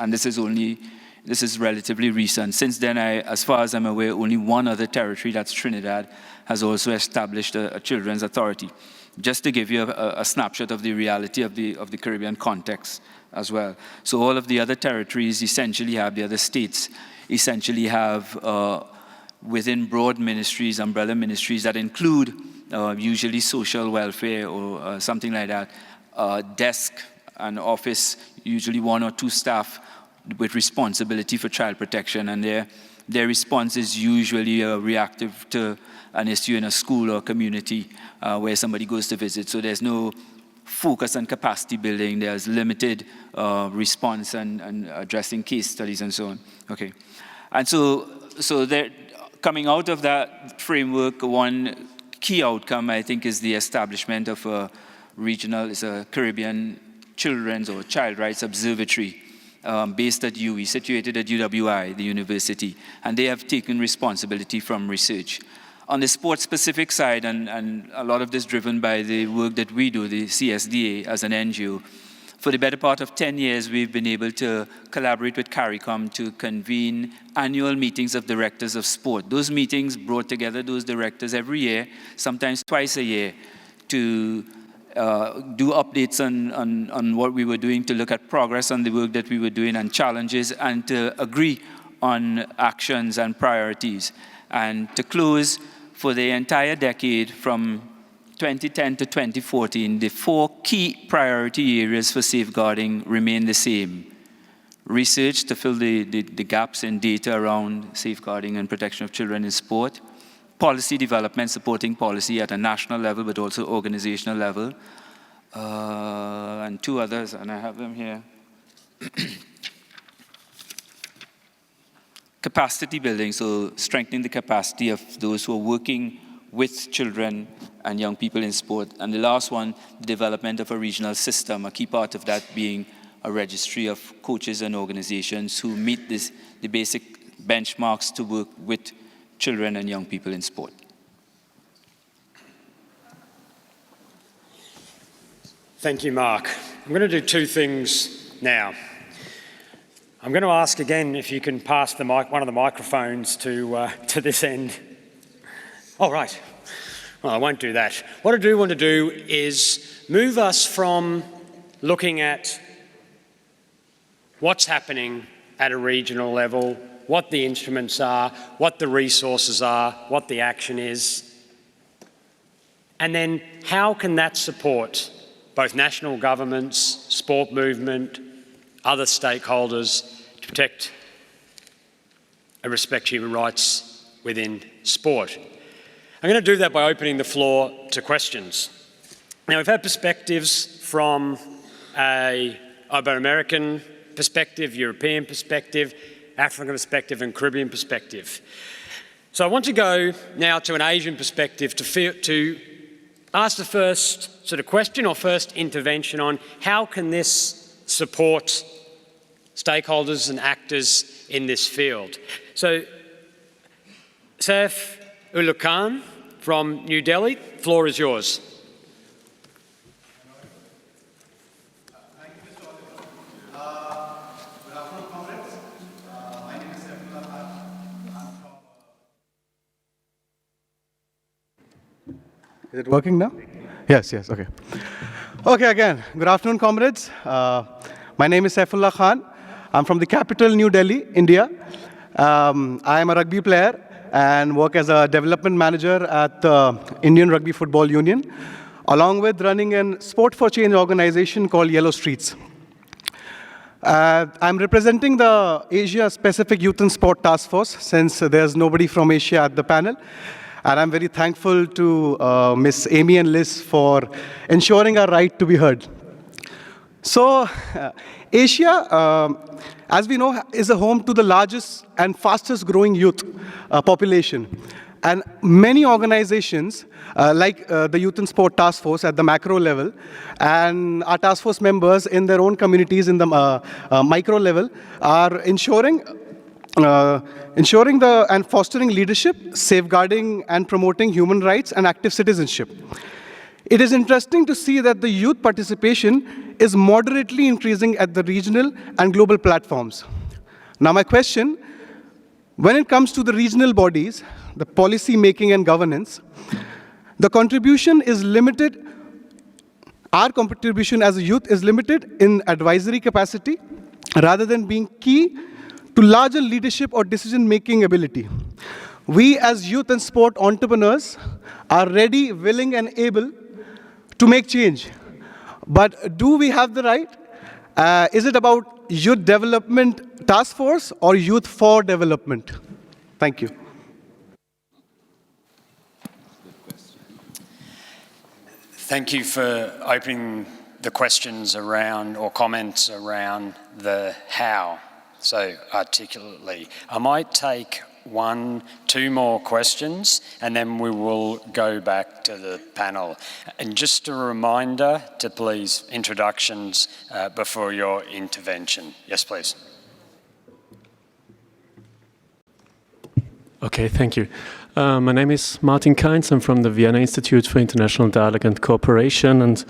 relatively recent. Since then, as far as I'm aware, only one other territory, that's Trinidad, has also established a children's authority. Just to give you a snapshot of the reality of the Caribbean context as well. So all of the other territories essentially have, the other states essentially have within broad ministries, umbrella ministries that include usually social welfare or something like that, desk and office, usually 1 or 2 staff with responsibility for child protection, and their response is usually reactive to an issue in a school or community where somebody goes to visit. So there's no focus on capacity building. There's limited response and addressing case studies and so on. Okay, and so coming out of that framework, one key outcome I think is the establishment of a Caribbean Children's or Child Rights Observatory. Based at UE, situated at UWI, the university, and they have taken responsibility from research. On the sports-specific side, and a lot of this driven by the work that we do, the CSDA as an NGO, for the better part of 10 years, we've been able to collaborate with CARICOM to convene annual meetings of directors of sport. Those meetings brought together those directors every year, sometimes twice a year, to do updates on what we were doing, to look at progress on the work that we were doing and challenges, and to agree on actions and priorities. And to close, for the entire decade from 2010 to 2014, the 4 key priority areas for safeguarding remain the same. Research to fill the gaps in data around safeguarding and protection of children in sport. Policy development, supporting policy at a national level, but also organizational level. And 2 others, and I have them here. Capacity building, so strengthening the capacity of those who are working with children and young people in sport. And the last one, the development of a regional system, a key part of that being a registry of coaches and organizations who meet the basic benchmarks to work with children and young people in sport. Thank you, Mark. I'm going to do 2 things now. I'm going to ask again if you can pass the one of the microphones to this end. Oh, right. Well, I won't do that. What I do want to do is move us from looking at what's happening at a regional level, what the instruments are, what the resources are, what the action is, and then how can that support both national governments, sport movement, other stakeholders to protect and respect human rights within sport. I'm going to do that by opening the floor to questions. Now, we've had perspectives from an Ibero American perspective, European perspective, African perspective, and Caribbean perspective. So I want to go now to an Asian perspective to ask the first sort of question or first intervention on how can this support stakeholders and actors in this field. So, Saif Ullah Khan from New Delhi, the floor is yours. Thank you, Mr. Oliver. Good afternoon, comrades. My name is Saif Ullah Khan. I'm from... Is it working now? Yes, okay. Okay, again, good afternoon, comrades. My name is Saif Ullah Khan. I'm from the capital, New Delhi, India. I am a rugby player and work as a development manager at the Indian Rugby Football Union, along with running a Sport for Change organization called Yellow Streets. I'm representing the Asia-Pacific Youth and Sport Task Force, since there's nobody from Asia at the panel. And I'm very thankful to Ms. Amy and Liz for ensuring our right to be heard. So, Asia, as we know, is a home to the largest and fastest growing youth population. And many organizations, like the Youth and Sport Task Force at the macro level, and our task force members in their own communities in the micro level, are ensuring and fostering leadership, safeguarding and promoting human rights and active citizenship. It is interesting to see that the youth participation is moderately increasing at the regional and global platforms. Now my question, when it comes to the regional bodies, the policy making and governance, the contribution is limited, our contribution as a youth is limited in advisory capacity rather than being key to larger leadership or decision-making ability. We as youth and sport entrepreneurs are ready, willing, and able to make change. But do we have the right? Is it about Youth Development Task Force or Youth for Development? Thank you. Thank you for opening the questions around or comments around the how so articulately. I might take 1, 2 more questions, and then we will go back to the panel. And just a reminder to please introductions before your intervention. Yes, please. Okay, thank you. My name is Martin Kainz. I'm from the Vienna Institute for International Dialogue and Cooperation, and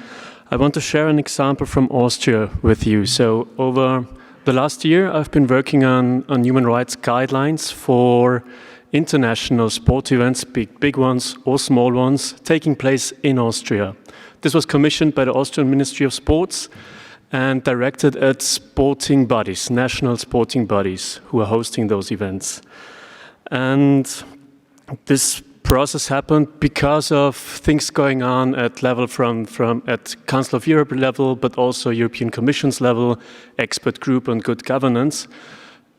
I want to share an example from Austria with you. So over the last year, I've been working on human rights guidelines for international sport events, big ones or small ones, taking place in Austria. This was commissioned by the Austrian Ministry of Sports and directed at sporting bodies, national sporting bodies who are hosting those events. And this process happened because of things going on at level from at Council of Europe level, but also European Commission's level, expert group on good governance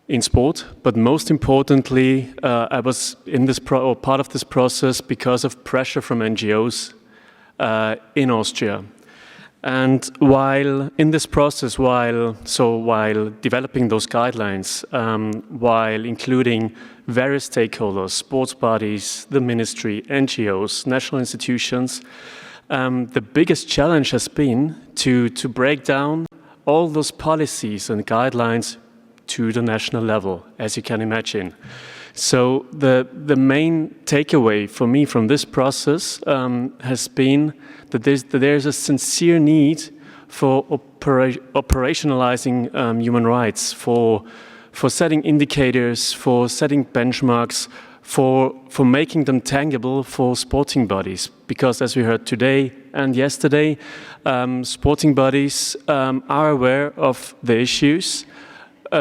in sport. But most importantly, I was in this part of this process because of pressure from NGOs in Austria. And while in this process, while developing those guidelines, while including various stakeholders, sports bodies, the ministry, NGOs, national institutions, the biggest challenge has been to break down all those policies and guidelines to the national level, as you can imagine. So the main takeaway for me from this process has been that there's a sincere need for operationalizing human rights, for setting indicators, for setting benchmarks, for making them tangible for sporting bodies. Because as we heard today and yesterday, sporting bodies are aware of the issues.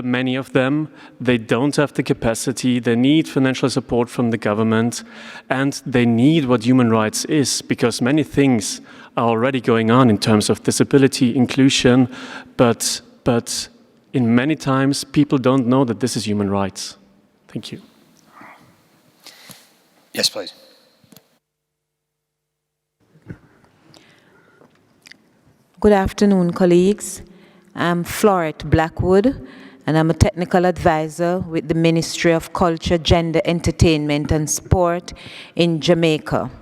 Many of them, they don't have the capacity, they need financial support from the government, and they need what human rights is, because many things are already going on in terms of disability, inclusion, but in many times people don't know that this is human rights. Thank you. Yes, please. Good afternoon, colleagues. I'm Florette Blackwood, and I'm a technical advisor with the Ministry of Culture, Gender, Entertainment and Sport in Jamaica.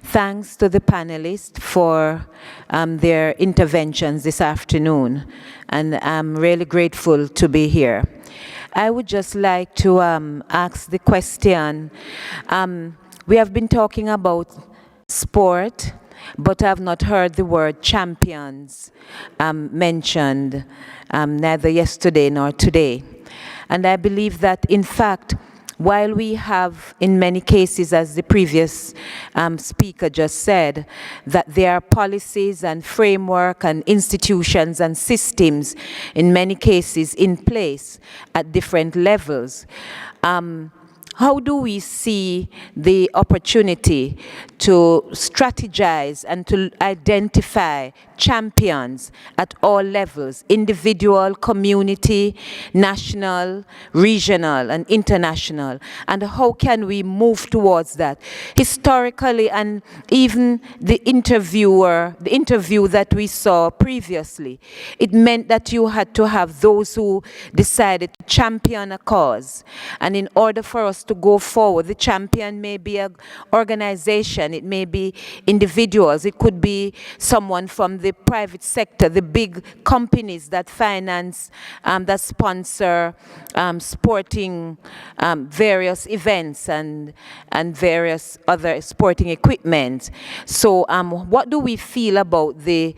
Thanks to the panelists for their interventions this afternoon, and I'm really grateful to be here. I would just like to ask the question. We have been talking about sport, but I have not heard the word champions mentioned, neither yesterday nor today. And I believe that, in fact, while we have, in many cases, as the previous speaker just said, that there are policies and framework and institutions and systems, in many cases, in place at different levels, how do we see the opportunity to strategize and to identify champions at all levels, individual, community, national, regional, and international? And how can we move towards that? Historically, and even the interview that we saw previously, it meant that you had to have those who decided to champion a cause. And in order for us to go forward, the champion may be an organization, it may be individuals, it could be someone from the private sector, the big companies that finance, that sponsor sporting various events and various other sporting equipment. So what do we feel about the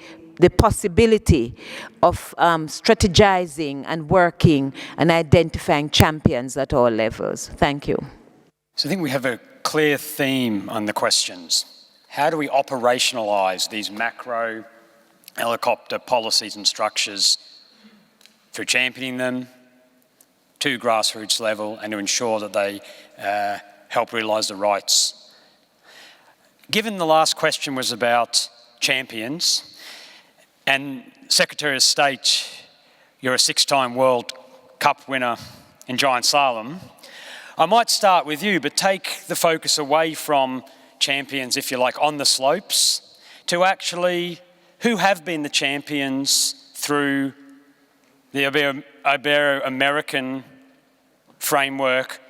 possibility of strategizing and working and identifying champions at all levels? Thank you. So I think we have a clear theme on the questions. How do we operationalise these macro helicopter policies and structures through championing them to grassroots level and to ensure that they help realise the rights? Given the last question was about champions, and Secretary of State, you're a 6-time World Cup winner in Giant Slalom, I might start with you, but take the focus away from champions, if you like, on the slopes, to actually who have been the champions through the Ibero American framework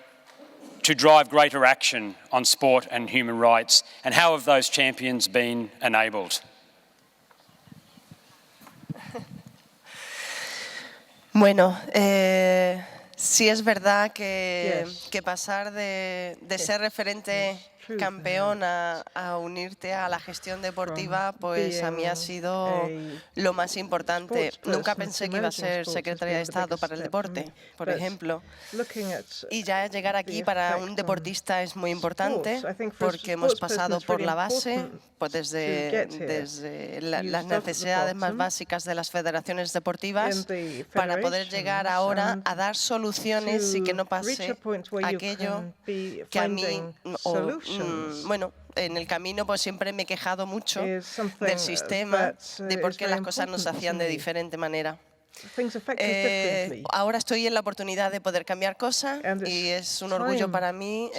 to drive greater action on sport and human rights, and how have those champions been enabled? Bueno, sí es verdad que pasar de ser referente campeón a unirte a la gestión deportiva, pues a mí ha sido lo más importante. Nunca pensé que iba a ser secretaria de Estado para el deporte, por ejemplo. Y ya llegar aquí para un deportista es muy importante porque hemos pasado por la base, pues desde las necesidades más básicas de las federaciones deportives para poder llegar ahora a dar soluciones y que no pase aquello que a mí, bueno, en el camino pues siempre me he quejado mucho del sistema, de por qué las cosas no se hacían de diferente manera. Ahora estoy en la oportunidad de poder cambiar cosas y es un orgullo para mí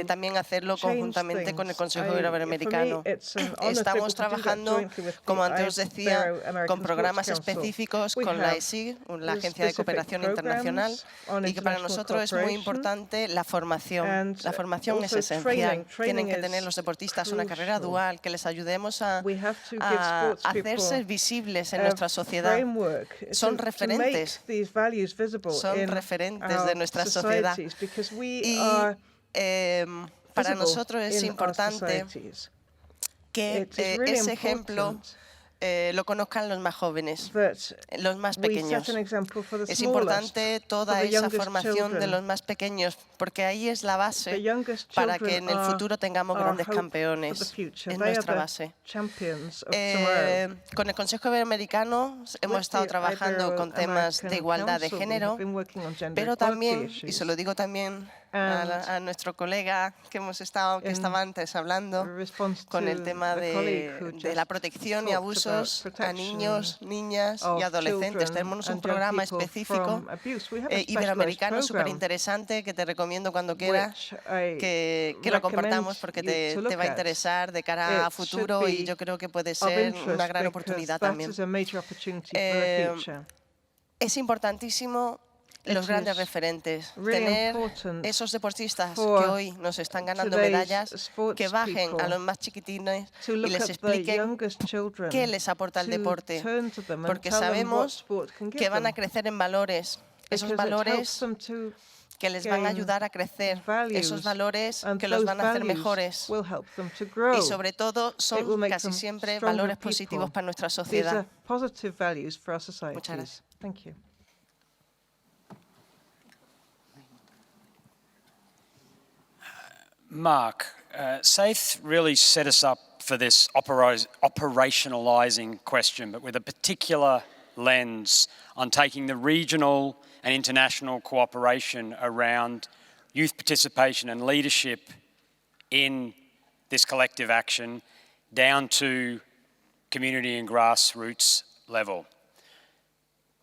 también hacerlo conjuntamente con el Consejo Iberoamericano. Estamos trabajando, como antes os decía, con programas específicos con la ESIG, la Agencia de Cooperación Internacional, y que para nosotros es muy importante la formación. La formación es esencial. Tienen que tener los deportistas una carrera dual, que les ayudemos a hacerse visibles en nuestra sociedad. Son referentes de nuestra sociedad y para nosotros es importante que ese ejemplo lo conozcan los más jóvenes, los más pequeños. Es importante toda esa formación de los más pequeños, porque ahí es la base para que en el futuro tengamos grandes campeones. Es nuestra base. Con el Consejo Iberoamericano hemos estado trabajando con temas de igualdad de género, pero también, y se lo digo también a nuestro colega que estaba antes hablando, con el tema de la protección y abusos a niños, niñas y adolescentes. Tenemos un programa específico iberoamericano súper interesante que te recomiendo cuando quieras que lo compartamos porque te va a interesar de cara a futuro y yo creo que puede ser una gran oportunidad también. Es importantísimo los grandes referentes, tener esos deportistas que hoy nos están ganando medallas, que bajen a los más chiquitines y les expliquen qué les aporta el deporte, porque sabemos que van a crecer en valores, esos valores que les van a ayudar a crecer, esos valores que los van a hacer mejores y sobre todo son casi siempre valores positivos para nuestra sociedad. Muchas gracias. Mark, SAFE really set us up for this operationalising question, but with a particular lens on taking the regional and international cooperation around youth participation and leadership in this collective action down to community and grassroots level.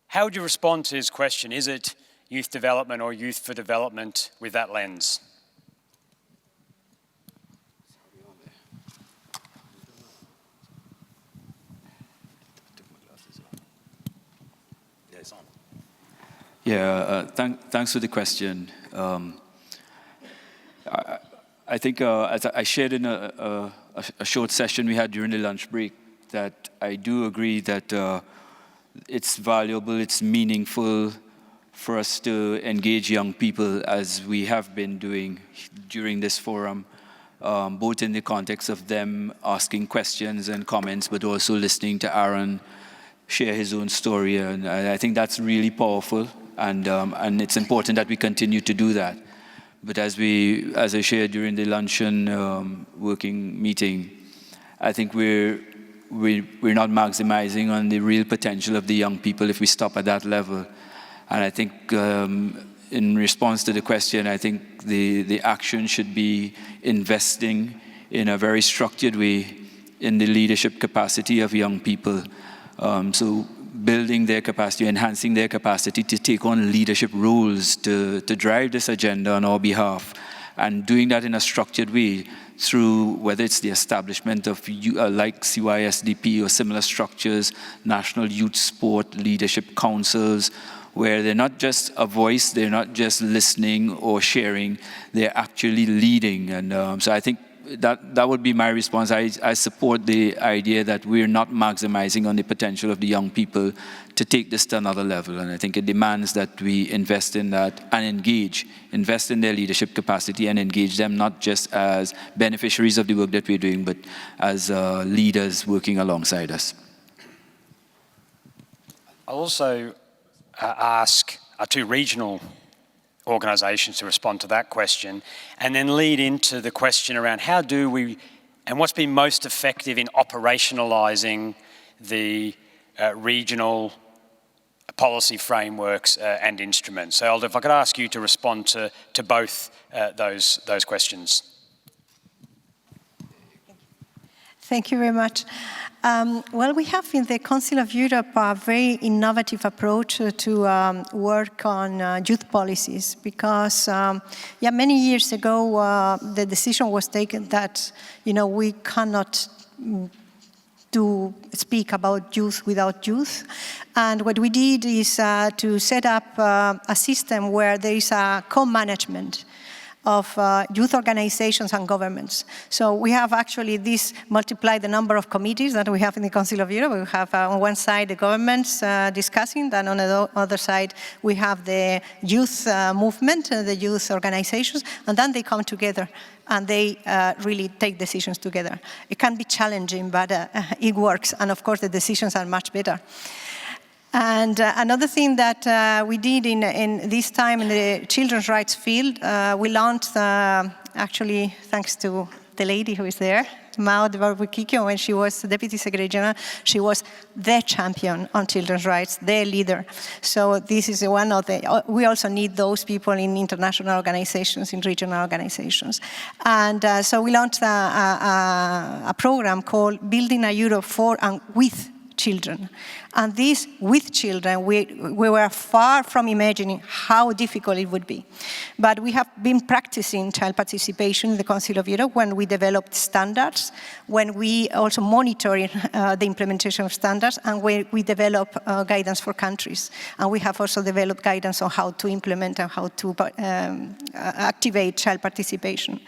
How would you respond to his question? Is it youth development or youth for development with that lens? Yeah, thanks for the question. I think as I shared in a short session we had during the lunch break that I do agree that it's valuable, it's meaningful for us to engage young people as we have been doing during this forum, both in the context of them asking questions and comments, but also listening to Aaron share his own story. And I think that's really powerful. And it's important that we continue to do that. But as I shared during the luncheon working meeting, I think we're not maximizing on the real potential of the young people if we stop at that level. And I think in response to the question, I think the action should be investing in a very structured way in the leadership capacity of young people. So building their capacity, enhancing their capacity to take on leadership roles, to drive this agenda on our behalf, and doing that in a structured way through whether it's the establishment of like CYSDP or similar structures, national youth sport leadership councils, where they're not just a voice, they're not just listening or sharing, they're actually leading. And so I think that would be my response. I support the idea that we're not maximizing on the potential of the young people to take this to another level. And I think it demands that we invest in that and invest in their leadership capacity and engage them not just as beneficiaries of the work that we're doing, but as leaders working alongside us. I'll also ask our two regional organisations to respond to that question, and then lead into the question around how do we, and what's been most effective in operationalising the regional policy frameworks and instruments. So Elda, if I could ask you to respond to both those questions. Thank you very much. Well, we have in the Council of Europe a very innovative approach to work on youth policies because, many years ago, the decision was taken that, we cannot speak about youth without youth. And what we did is to set up a system where there is a co-management of youth organizations and governments. So we have actually multiplied the number of committees that we have in the Council of Europe. We have on one side the governments discussing, and on the other side we have the youth movement, the youth organizations, and then they come together and they really take decisions together. It can be challenging, but it works, and of course the decisions are much better. And another thing that we did in this time in the children's rights field, we launched, actually thanks to the lady who is there, Mao de Barbukikyo, when she was Deputy Secretary General, she was the champion on children's rights, the leader. So this is one of the, we also need those people in international organizations, in regional organizations. And so we launched a program called Building a Europe for and with Children. And this with children, we were far from imagining how difficult it would be. But we have been practicing child participation in the Council of Europe when we developed standards, when we also monitor the implementation of standards, and when we develop guidance for countries. And we have also developed guidance on how to implement and how to activate child participation.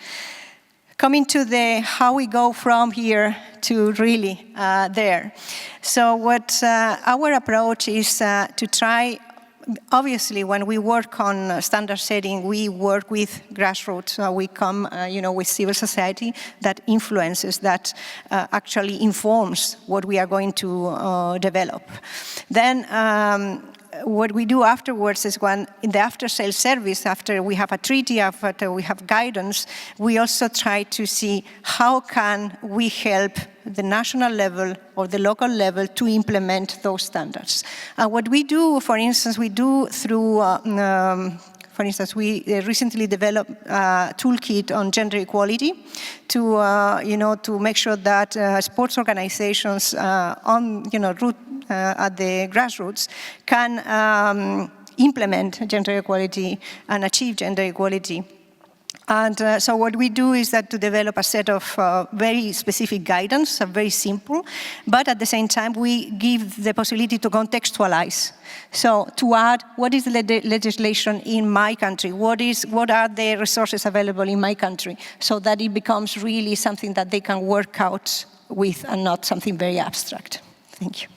Coming to how we go from here to really there. So what our approach is to try, obviously when we work on standard setting, we work with grassroots. We come with civil society that influences, that actually informs what we are going to develop. Then what we do afterwards is when in the after-sales service, after we have a treaty, after we have guidance, we also try to see how can we help the national level or the local level to implement those standards. What we do, for instance, we do through for instance, we recently developed a toolkit on gender equality to make sure that sports organizations on at the grassroots can implement gender equality and achieve gender equality. And so what we do is that to develop a set of very specific guidance, very simple, but at the same time we give the possibility to contextualize. So to add, what is the legislation in my country? What are the resources available in my country? So that it becomes really something that they can work out with and not something very abstract. Thank you.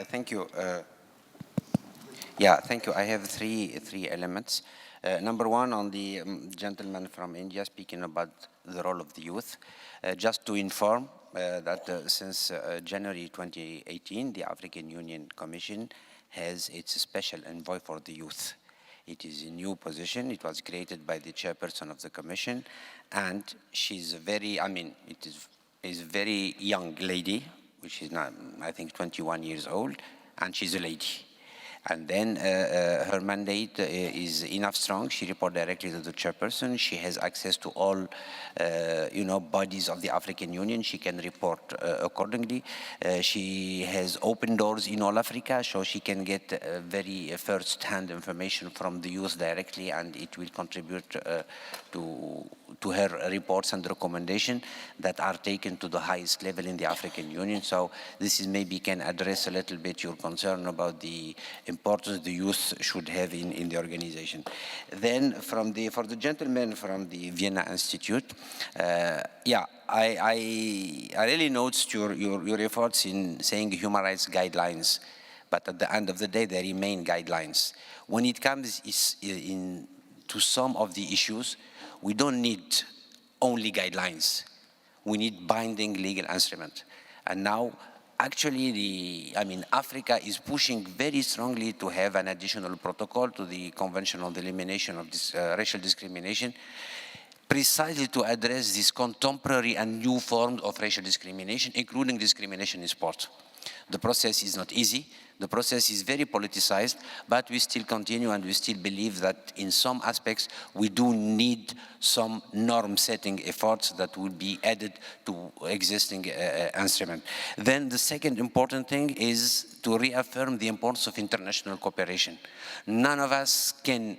Thank you. Thank you. I have three elements. Number one, on the gentleman from India speaking about the role of the youth. Just to inform that since January 2018, the African Union Commission has its special envoy for the youth. It is a new position. It was created by the chairperson of the commission, and she's very, it is a very young lady, which is now, I think, 21 years old, and she's a lady. And then her mandate is enough strong. She reports directly to the chairperson. She has access to all, bodies of the African Union. She can report accordingly. She has open doors in all Africa, so she can get very first-hand information from the youth directly, and it will contribute to to her reports and recommendations that are taken to the highest level in the African Union. So this is maybe can address a little bit your concern about the importance the youth should have in the organization. Then for the gentleman from the Vienna Institute, yeah, I really noticed your efforts in saying human rights guidelines, but at the end of the day, they remain guidelines. When it comes to some of the issues, we don't need only guidelines. We need binding legal instrument. And now, actually, Africa is pushing very strongly to have an additional protocol to the Convention on the Elimination of Racial Discrimination, precisely to address this contemporary and new forms of racial discrimination, including discrimination in sport. The process is not easy. The process is very politicized, but we still continue and we still believe that in some aspects we do need some norm-setting efforts that will be added to existing instruments. Then the second important thing is to reaffirm the importance of international cooperation. None of us can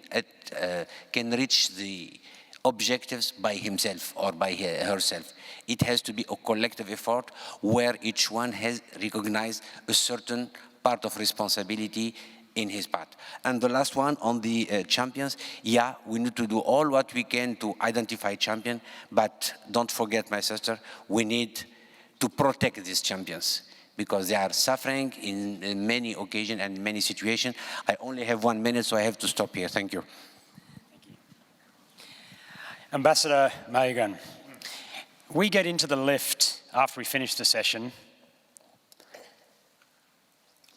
reach the objectives by himself or by herself. It has to be a collective effort where each one has recognized a certain part of responsibility in his part. And the last one on the champions, yeah, we need to do all what we can to identify champion, but don't forget, my sister, we need to protect these champions because they are suffering in many occasions and many situations. I only have 1 minute, so I have to stop here. Thank you. Ambassador Magan, we get into the lift after we finish the session.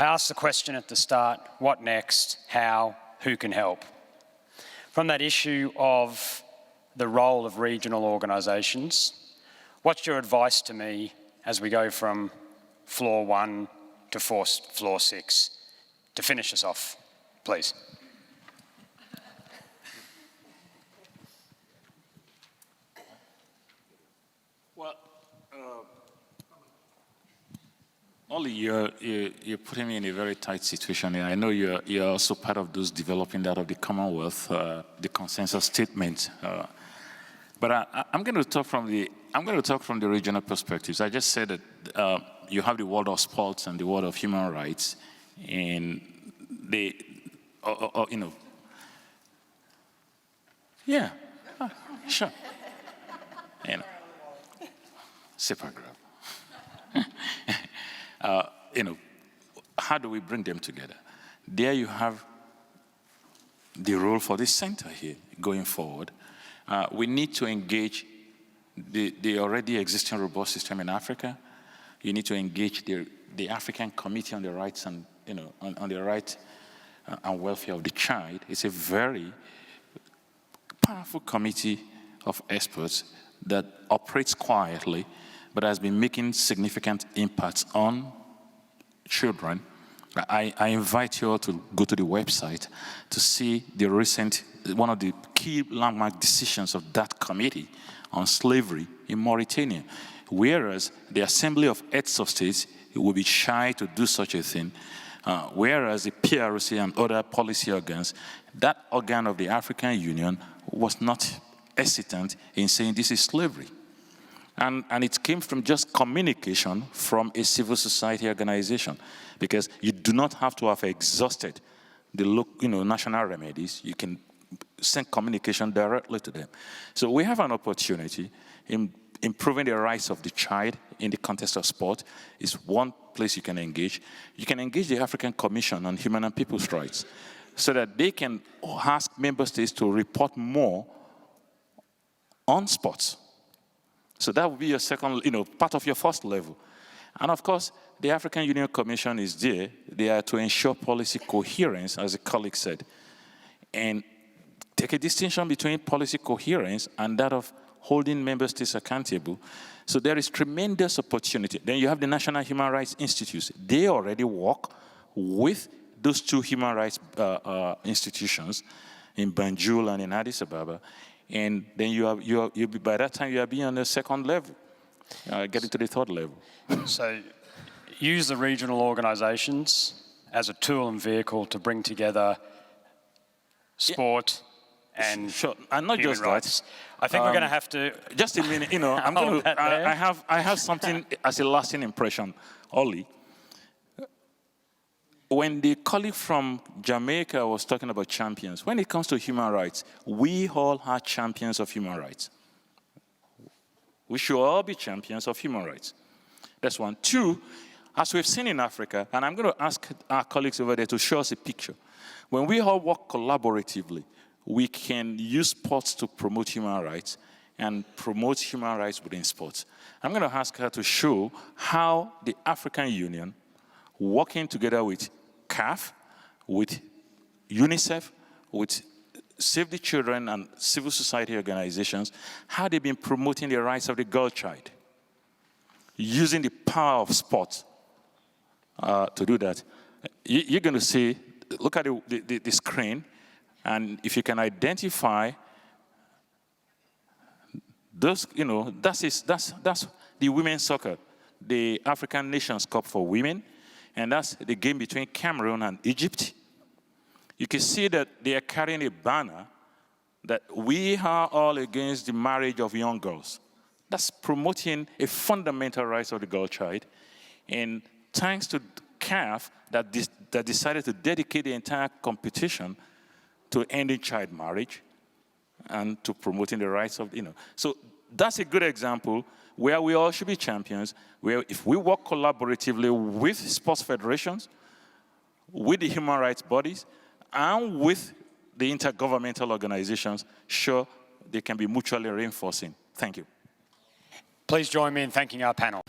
I asked the question at the start, what next, how, who can help? From that issue of the role of regional organisations, what's your advice to me as we go from floor 1 to floor 6? To finish us off, please. Well, Ollie, you're putting me in a very tight situation here. I know you're also part of those developing that of the Commonwealth, the consensus statement. But I'm going to talk from the regional perspectives. I just said that you have the world of sports and the world of human rights, and they, yeah, sure, super grab. How do we bring them together? There you have the role for this center here going forward. We need to engage the already existing robust system in Africa. You need to engage the African Committee on the Rights and on the right and welfare of the child. It's a very powerful committee of experts that operates quietly, but has been making significant impacts on children. I invite you all to go to the website to see the recent, one of the key landmark decisions of that committee on slavery in Mauritania. Whereas the Assembly of Heads of States will be shy to do such a thing, whereas the PRC and other policy organs, that organ of the African Union was not hesitant in saying this is slavery. And it came from just communication from a civil society organization, because you do not have to have exhausted the national remedies. You can send communication directly to them. So we have an opportunity in improving the rights of the child in the context of sport. Is one place you can engage. You can engage the African Commission on Human and People's Rights so that they can ask member states to report more on sports. So that will be your second, part of your first level. And of course, the African Union Commission is there. They are to ensure policy coherence, as a colleague said, and take a distinction between policy coherence and that of holding member states accountable. So there is tremendous opportunity. Then you have the National Human Rights Institutes. They already work with those two human rights institutions in Banjul and in Addis Ababa. And then you'll be, by that time, you'll be on the second level, getting to the third level. So use the regional organisations as a tool and vehicle to bring together sport and sure, and not human just rights. that. I think we're going to have to. Just a minute, you know, I have something as a lasting impression, Ollie. When the colleague from Jamaica was talking about champions, when it comes to human rights, we all are champions of human rights. We should all be champions of human rights. That's one. Two, as we've seen in Africa, and I'm going to ask our colleagues over there to show us a picture. When we all work collaboratively, we can use sports to promote human rights and promote human rights within sports. I'm going to ask her to show how the African Union, working together with CAF, with UNICEF, with Save the Children and civil society organizations, how they've been promoting the rights of the girl child, using the power of sport to do that. You're going to see, look at the screen, and if you can identify those, you know, that's the women's soccer, the African Nations Cup for women, and that's the game between Cameroon and Egypt. You can see that they are carrying a banner that we are all against the marriage of young girls. That's promoting a fundamental right of the girl child. And thanks to CAF that decided to dedicate the entire competition to ending child marriage and to promoting the rights of, you know. So that's a good example where we all should be champions, where if we work collaboratively with sports federations, with the human rights bodies, and with the intergovernmental organizations, sure, they can be mutually reinforcing. Thank you. Please join me in thanking our panel.